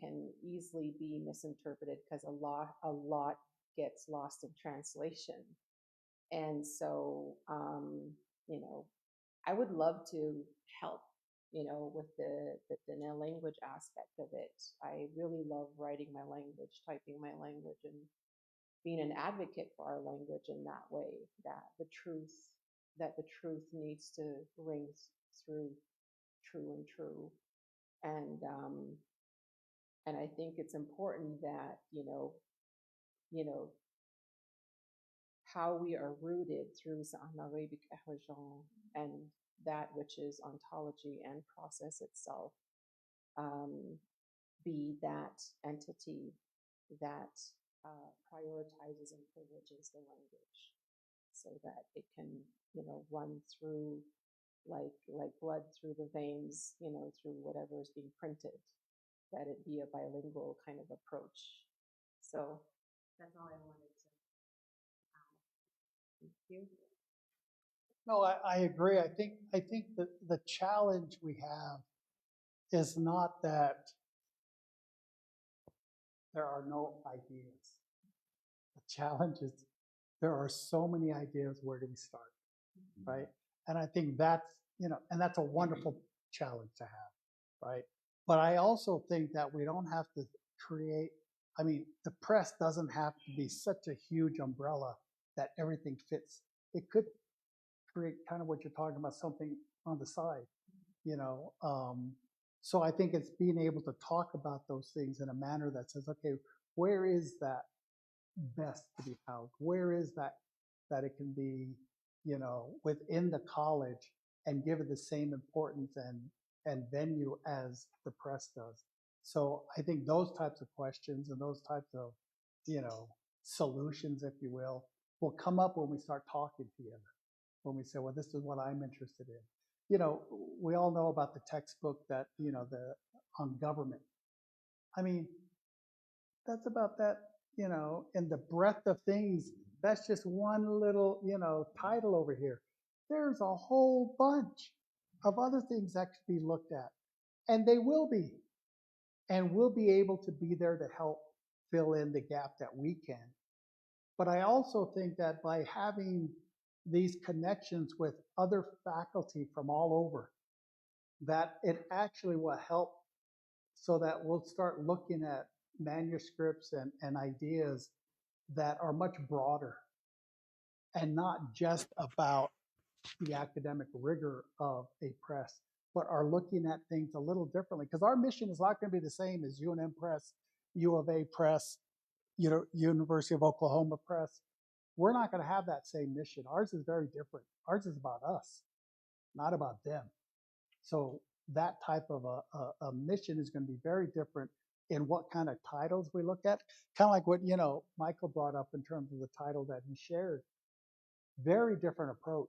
easily be misinterpreted, because a lot gets lost in translation. And so you know, I would love to help, you know, with the Dine language aspect of it. I really love writing my language, typing my language, and being an advocate for our language in that way, that the truth needs to ring through true and true. And I think it's important that, you know, how we are rooted through and that which is ontology and process itself, be that entity that prioritizes and privileges the language, so that it can, you know, run through like blood through the veins, you know, through whatever is being printed. that it be a bilingual kind of approach. So that's all I wanted to. Thank you. No, I agree. I think that the challenge we have is not that there are no ideas. The challenge is there are so many ideas. Where do we start, right? And I think that's, and that's a wonderful challenge to have, right? But I also think that we don't have to create, the press doesn't have to be such a huge umbrella that everything fits. It could create kind of what you're talking about, something on the side, So I think it's being able to talk about those things in a manner that says, okay, where is that best to be housed? Where is that it can be, within the college and give it the same importance and venue as the press does. So I think those types of questions and those types of, solutions, if you will come up when we start talking together. When we say, well, this is what I'm interested in. We all know about the textbook that, on government. That's about that, in the breadth of things, that's just one little, title over here. There's a whole bunch of other things that could be looked at, and they will be. And we'll be able to be there to help fill in the gap that we can. But I also think that by having these connections with other faculty from all over, that it actually will help so that we'll start looking at manuscripts and ideas that are much broader and not just about the academic rigor of a press, but are looking at things a little differently. Because our mission is not going to be the same as UNM Press, U of A Press, University of Oklahoma Press. We're not going to have that same mission. Ours is very different. Ours is about us, not about them. So that type of a mission is going to be very different in what kind of titles we look at. Kind of like what, Michael brought up in terms of the title that he shared. Very different approach.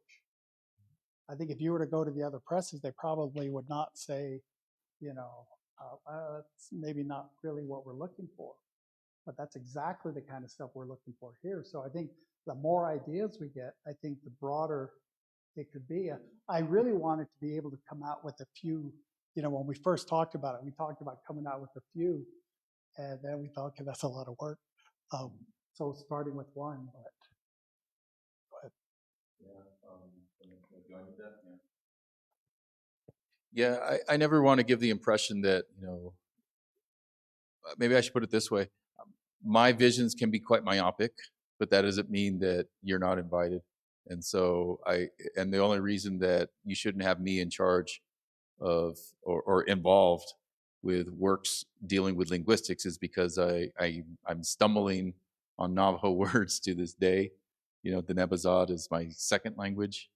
I think if you were to go to the other presses, they probably would not say, that's maybe not really what we're looking for. But that's exactly the kind of stuff we're looking for here. So I think the more ideas we get, I think the broader it could be. I really wanted to be able to come out with a few, when we first talked about it, we talked about coming out with a few, and then we thought, okay, that's a lot of work. So starting with one, but go ahead. Yeah, I never want to give the impression that, maybe I should put it this way. My visions can be quite myopic, but that doesn't mean that you're not invited. And so and the only reason that you shouldn't have me in charge of or involved with works dealing with linguistics is because I'm stumbling on Navajo words to this day. The Nebazad is my second language.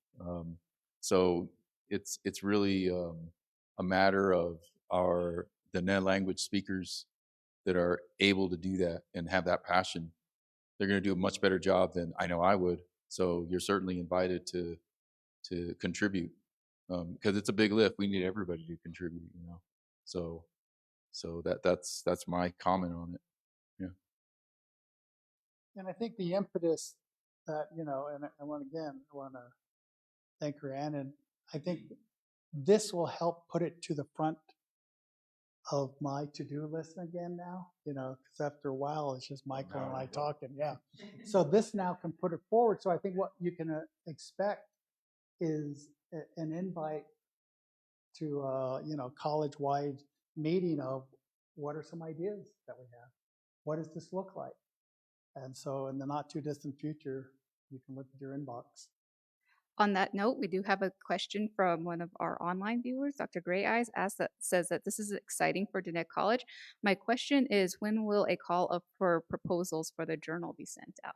So it's really a matter of the Dine language speakers that are able to do that and have that passion. They're going to do a much better job than I know I would. So you're certainly invited to contribute because it's a big lift. We need everybody to contribute, So that's my comment on it. Yeah. And I think the impetus that, and I want to thank Rhiannon. I think this will help put it to the front of my to-do list again now, because after a while it's just Michael and I talking. Yeah. So this now can put it forward. So I think what you can expect is an invite to college-wide meeting of what are some ideas that we have? What does this look like? And so in the not too distant future, you can look at your inbox. On that note, we do have a question from one of our online viewers. Dr. Gray Eyes says that this is exciting for Diné College. My question is, when will a call up for proposals for the journal be sent out?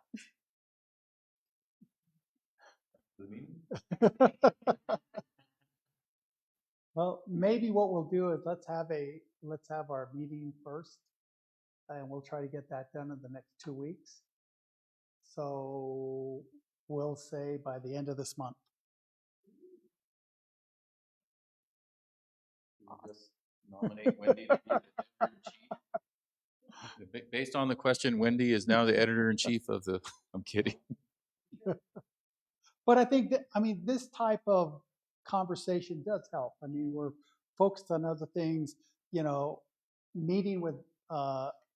Well, maybe what we'll do is let's have our meeting first, and we'll try to get that done in the next 2 weeks. So we'll say by the end of this month. nominate Wendy to be the editor-in-chief. Based on the question, Wendy is now the editor-in-chief of the, I'm kidding. But I think that, I mean, this type of conversation does help. I mean, we're focused on other things, you know, meeting with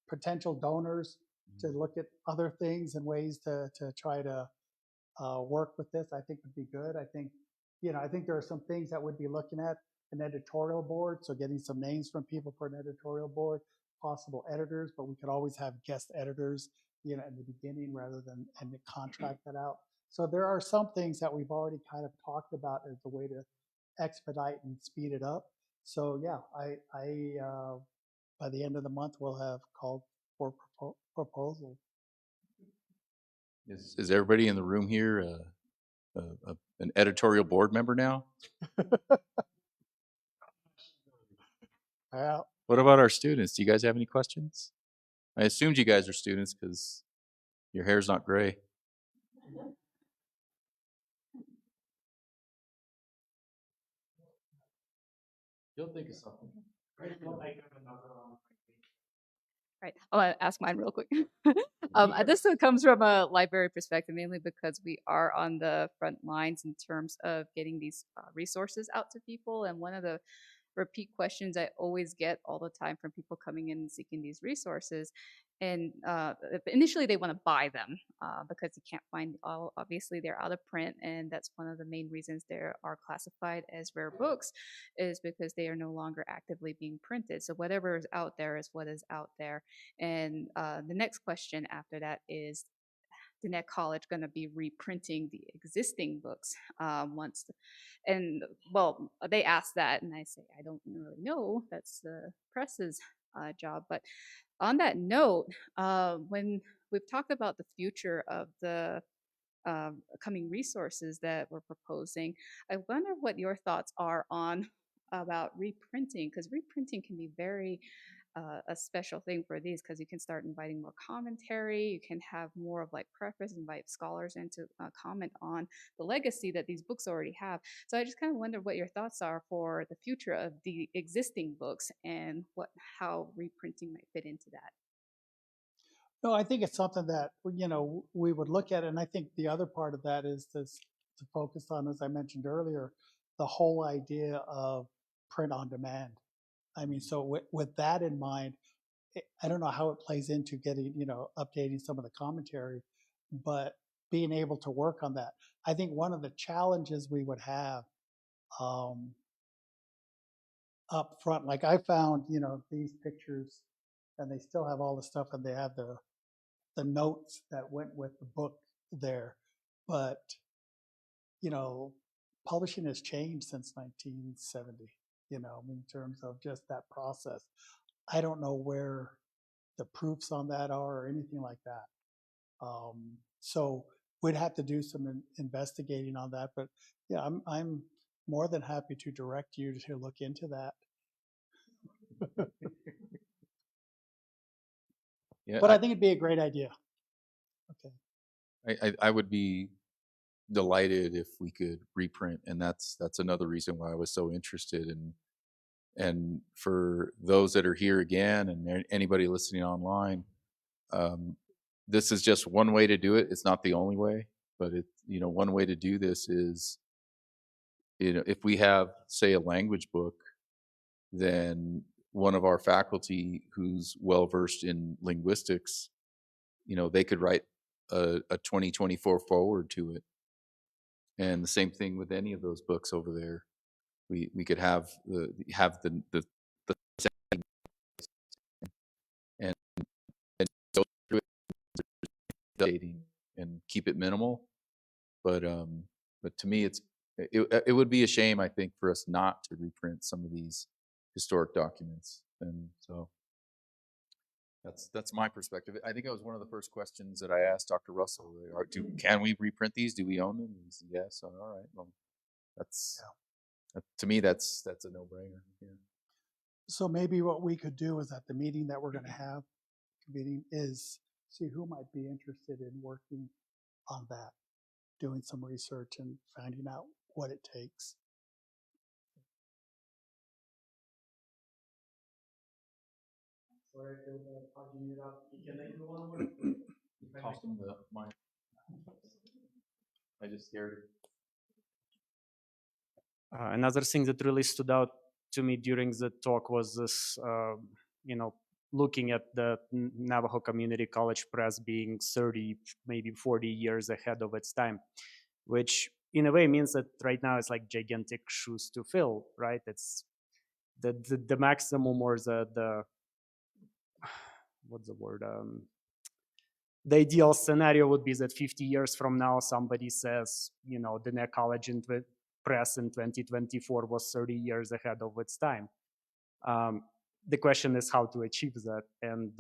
potential donors to look at other things and ways to try to work with this, I think would be good. I think, you know, I think there are some things that we'd be looking at, an editorial board, so getting some names from people for an editorial board, possible editors, but we could always have guest editors, you know, in the beginning rather than and contract that out. So there are some things that we've already kind of talked about as a way to expedite and speed it up. So yeah, I by the end of the month we'll have called for proposals. Is everybody in the room here an editorial board member now? Yeah. What about our students? Do you guys have any questions? I assumed you guys are students because your hair's not gray. You'll think of something. Right. I'll ask mine real quick. This comes from a library perspective, mainly because we are on the front lines in terms of getting these resources out to people. And one of the repeat questions I always get all the time from people coming in and seeking these resources. And initially they want to buy them because you can't find all, obviously they're out of print. And that's one of the main reasons they are classified as rare books is because they are no longer actively being printed. So whatever is out there is what is out there. And the next question after that is, Diné College going to be reprinting the existing books once? And well, they asked that, and I say I don't really know. That's the press's job. But on that note, when we've talked about the future of the coming resources that we're proposing, I wonder what your thoughts are on about reprinting, because reprinting can be very a special thing for these because you can start inviting more commentary. You can have more of like preface, invite scholars in to comment on the legacy that these books already have. So I just kind of wonder what your thoughts are for the future of the existing books and how reprinting might fit into that. No, I think it's something that, you know, we would look at. And I think the other part of that is to focus on, as I mentioned earlier, the whole idea of print on demand. I mean, so with that in mind, I don't know how it plays into getting, you know, updating some of the commentary, but being able to work on that. I think one of the challenges we would have up front, like I found, you know, these pictures and they still have all the stuff and they have the notes that went with the book there. But, you know, publishing has changed since 1970, you know, in terms of just that process. I don't know where the proofs on that are or anything like that. So we'd have to do some investigating on that. But yeah, I'm more than happy to direct you to look into that. Yeah, but I think it'd be a great idea. Okay. I would be delighted if we could reprint, and that's another reason why I was so interested in. And for those that are here again, and anybody listening online, this is just one way to do it. It's not the only way, but you know, one way to do this is, you know, if we have, say, a language book, then one of our faculty who's well versed in linguistics, you know, they could write a 2024 forward to it. And the same thing with any of those books over there. We could have the and go through it, dating and keep it minimal. But to me, it would be a shame, I think, for us not to reprint some of these historic documents. And so that's my perspective. I think it was one of the first questions that I asked Dr. Roessel. Can we reprint these? Do we own them? And he said, yes. All right. Well, to me, that's a no-brainer. Yeah. So maybe what we could do is at the meeting that we're going to have, is see who might be interested in working on that, doing some research and finding out what it takes. Toss them the mic. I just scared it. Another thing that really stood out to me during the talk was this, looking at the Navajo Community College Press being 30, maybe 40 years ahead of its time, which in a way means that right now it's like gigantic shoes to fill, right? It's the maximum or the what's the word? The ideal scenario would be that 50 years from now, somebody says, Dine College Press in 2024 was 30 years ahead of its time. The question is how to achieve that. And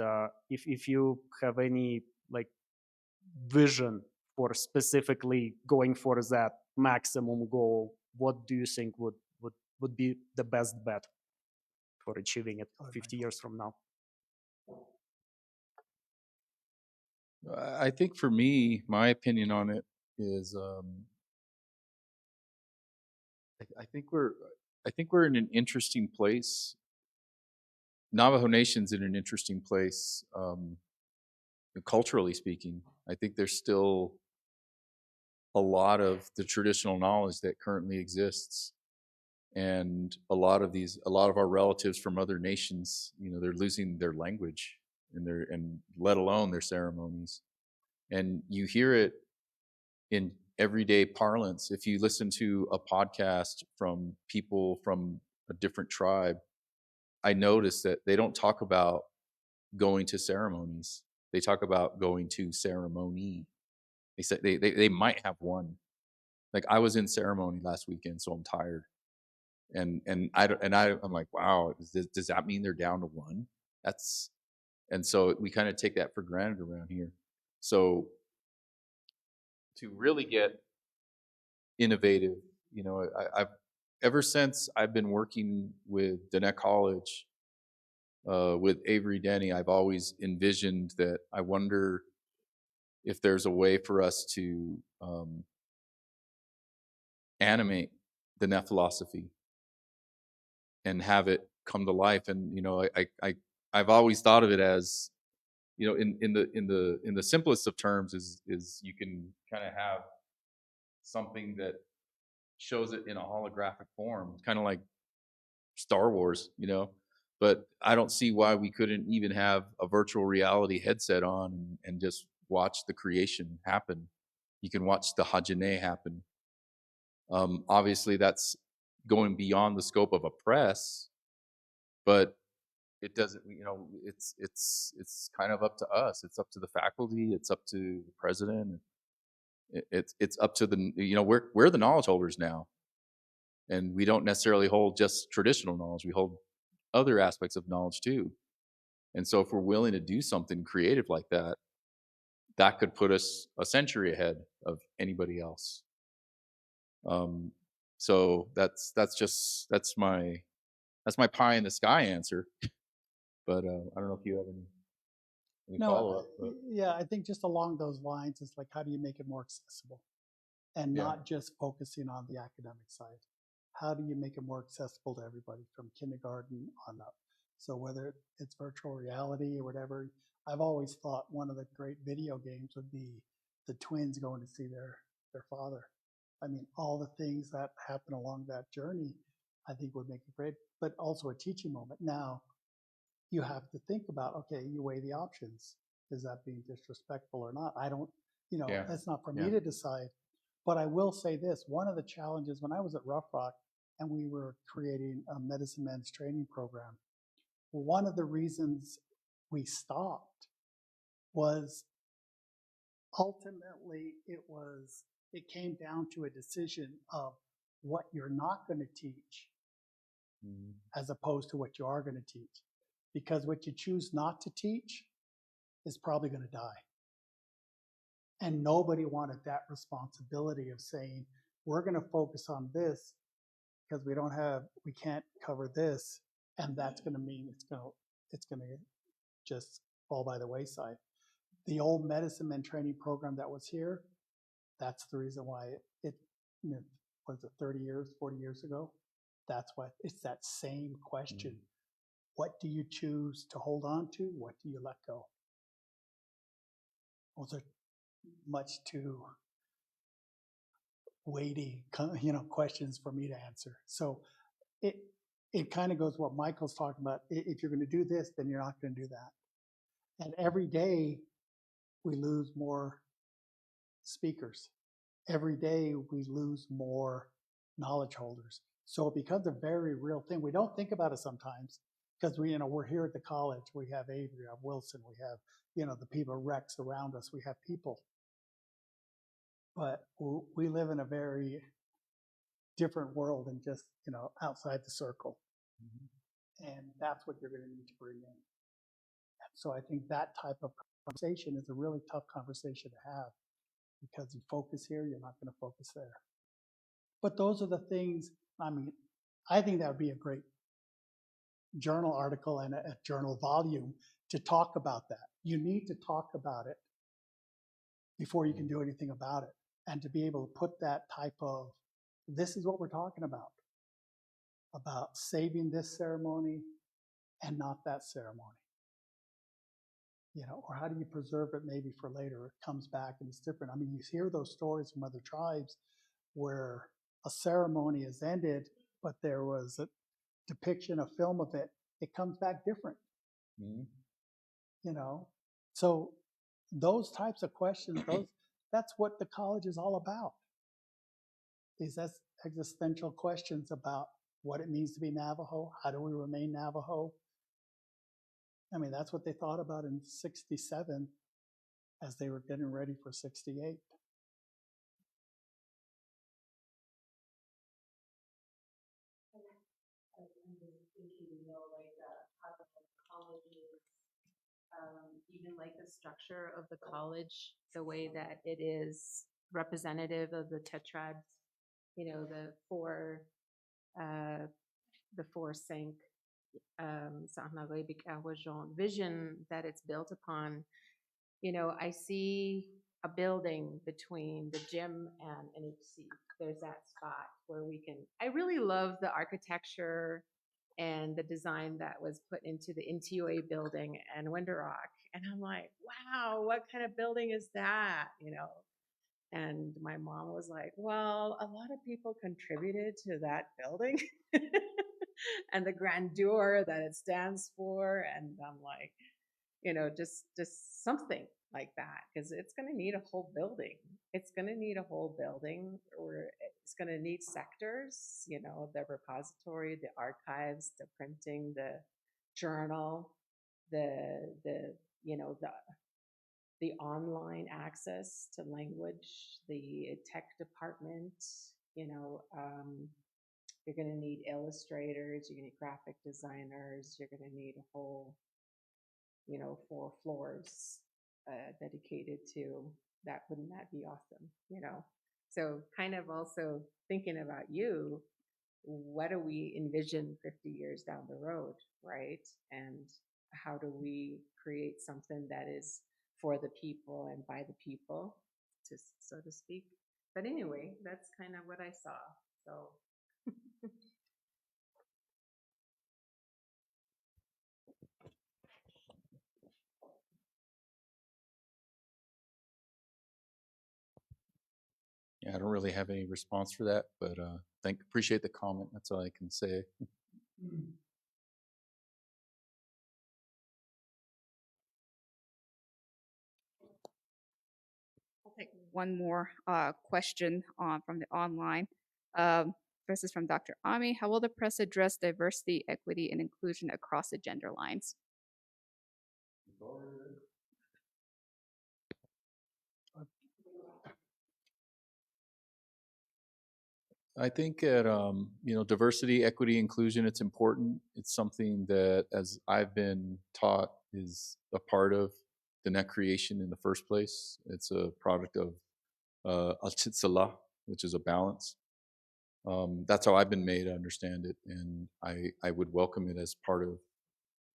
if you have any vision for specifically going for that maximum goal, what do you think would be the best bet for achieving it 50 years from now? I think for me, my opinion on it is, I think we're in an interesting place. Navajo Nation's in an interesting place, culturally speaking. I think there's still a lot of the traditional knowledge that currently exists, and a lot of our relatives from other nations, they're losing their language and let alone their ceremonies. And you hear it in everyday parlance. If you listen to a podcast from people from a different tribe, I notice that they don't talk about going to ceremonies. They talk about going to ceremony. They said they might have one. Like, I was in ceremony last weekend, so I'm tired. And I'm like, wow, does that mean they're down to one? And so we kind of take that for granted around here. So to really get innovative, I've ever since I've been working with Dine College, with Avery Denny, I've always envisioned that I wonder if there's a way for us to animate Dine philosophy and have it come to life. And I've always thought of it as, in the simplest of terms is you can kind of have something that shows it in a holographic form, kind of like Star Wars, but I don't see why we couldn't even have a virtual reality headset on and just watch the creation happen. You can watch the Hajime happen. Obviously that's going beyond the scope of a press, but it doesn't, it's kind of up to us. It's up to the faculty. It's up to the president. It's up to we're the knowledge holders now, and we don't necessarily hold just traditional knowledge. We hold other aspects of knowledge too. And so if we're willing to do something creative like that, that could put us a century ahead of anybody else. So that's my pie in the sky answer. But I don't know if you have any follow-up. Yeah, I think just along those lines, it's like, how do you make it more accessible? And not just focusing on the academic side. How do you make it more accessible to everybody from kindergarten on up? So whether it's virtual reality or whatever, I've always thought one of the great video games would be the twins going to see their father. I mean, all the things that happen along that journey, I think would make it great, but also a teaching moment. Now, you have to think about, okay, you weigh the options. Is that being disrespectful or not? I don't, that's not for me to decide. But I will say this, one of the challenges when I was at Rough Rock and we were creating a medicine men's training program, one of the reasons we stopped was ultimately it came down to a decision of what you're not going to teach as opposed to what you are going to teach. Because what you choose not to teach is probably going to die. And nobody wanted that responsibility of saying, we're going to focus on this because we can't cover this. And that's going to mean it's going to just fall by the wayside. The old medicine men training program that was here, that's the reason why it was it 30 years, 40 years ago? That's why it's that same question. What do you choose to hold on to? What do you let go? Those are much too weighty, questions for me to answer. So it kind of goes what Michael's talking about. If you're going to do this, then you're not going to do that. And every day we lose more speakers. Every day we lose more knowledge holders. So it becomes a very real thing. We don't think about it sometimes because we're here at the college. We have Avery, we have Wilson, we have, the people, Rex around us. We have people. But we live in a very different world than just, outside the circle. Mm-hmm. And that's what you're going to need to bring in. So I think that type of conversation is a really tough conversation to have because you focus here, you're not going to focus there. But those are the things, I think that would be a great journal article and a journal volume to talk about that. You need to talk about it before you can do anything about it. And to be able to put that type of, this is what we're talking about saving this ceremony and not that ceremony. Or how do you preserve it maybe for later? It comes back and it's different. You hear those stories from other tribes where a ceremony is ended, but there was a depiction, a film of it. It comes back different. Mm-hmm. So those types of questions, that's what the college is all about. Is that existential questions about what it means to be Navajo? How do we remain Navajo? That's what they thought about in '67 as they were getting ready for '68. I'm just thinking, like how the colleges, even like the structure of the college, the way that it is representative of the tetrads, the four sync vision that it's built upon. I see a building between the gym and NHC. There's that spot where I really love the architecture and the design that was put into the NTOA building and Winderock. And I'm like, wow, what kind of building is that? And my mom was like, well, a lot of people contributed to that building and the grandeur that it stands for. And I'm like, just something like that, because it's going to need a whole building. It's going to need a whole building, or it's going to need sectors, the repository, the archives, the printing, the journal, the online access to language, the tech department, you're going to need illustrators, you're going to need graphic designers, you're going to need a whole 4 floors dedicated to that. Wouldn't that be awesome? So kind of also thinking about what do we envision 50 years down the road, right? And how do we create something that is for the people and by the people, so to speak. But anyway, that's kind of what I saw. So. Yeah, I don't really have any response for that, but appreciate the comment. That's all I can say. I'll take one more question from the online. This is from Dr. Ami. How will the press address diversity, equity, and inclusion across the gender lines? I think that diversity, equity, inclusion, it's important. It's something that, as I've been taught, is a part of the net creation in the first place. It's a product of al-Tsaile, which is a balance. That's how I've been made to understand it, and I would welcome it as part of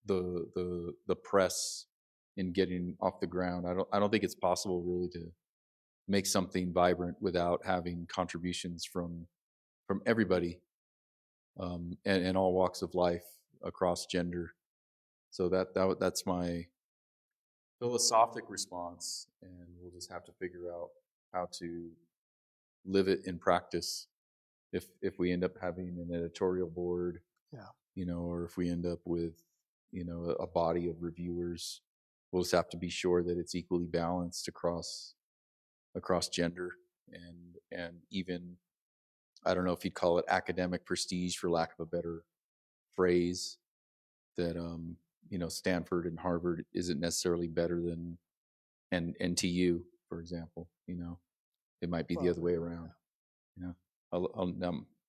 the press in getting off the ground. I don't think it's possible really to make something vibrant without having contributions from everybody and all walks of life across gender. So that's my philosophic response, and we'll just have to figure out how to live it in practice. If we end up having an editorial board, Yeah. Or if we end up with, a body of reviewers, we'll just have to be sure that it's equally balanced across gender and even, I don't know if you'd call it academic prestige, for lack of a better phrase, that Stanford and Harvard isn't necessarily better than NTU, for example. It might be the other way around.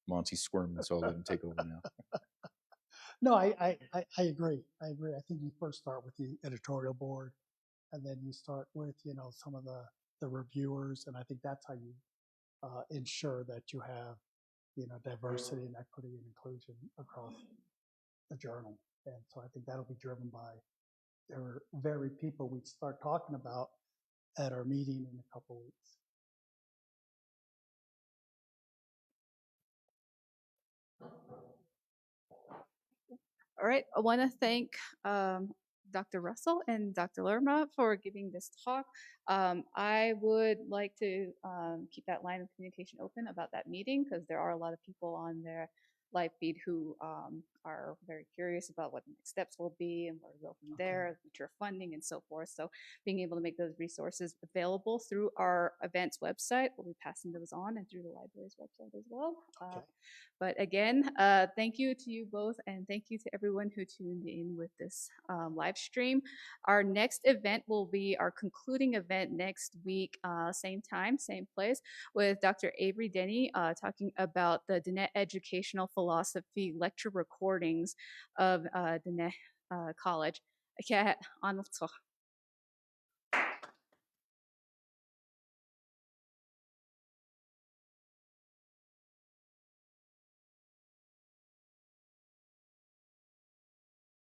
Monty's squirming, so I'll let him take over now. No, I agree. I agree. I think you first start with the editorial board, and then you start with, some of the reviewers, and I think that's how you ensure that you have, diversity and equity and inclusion across the journal. And so I think that'll be driven by the very people we start talking about at our meeting in a couple weeks. All right, I want to thank Dr. Roessel and Dr. Lerma for giving this talk. I would like to keep that line of communication open about that meeting, because there are a lot of people on their live feed who are very curious about what the next steps will be and where to go from there, future funding and so forth. So being able to make those resources available through our events website, we'll be passing those on, and through the library's website as well. But again, thank you to you both, and thank you to everyone who tuned in with this live stream. Our next event will be our concluding event next week, same time, same place, with Dr. Avery Dine talking about the Dine educational philosophy lecture recordings of Dine College.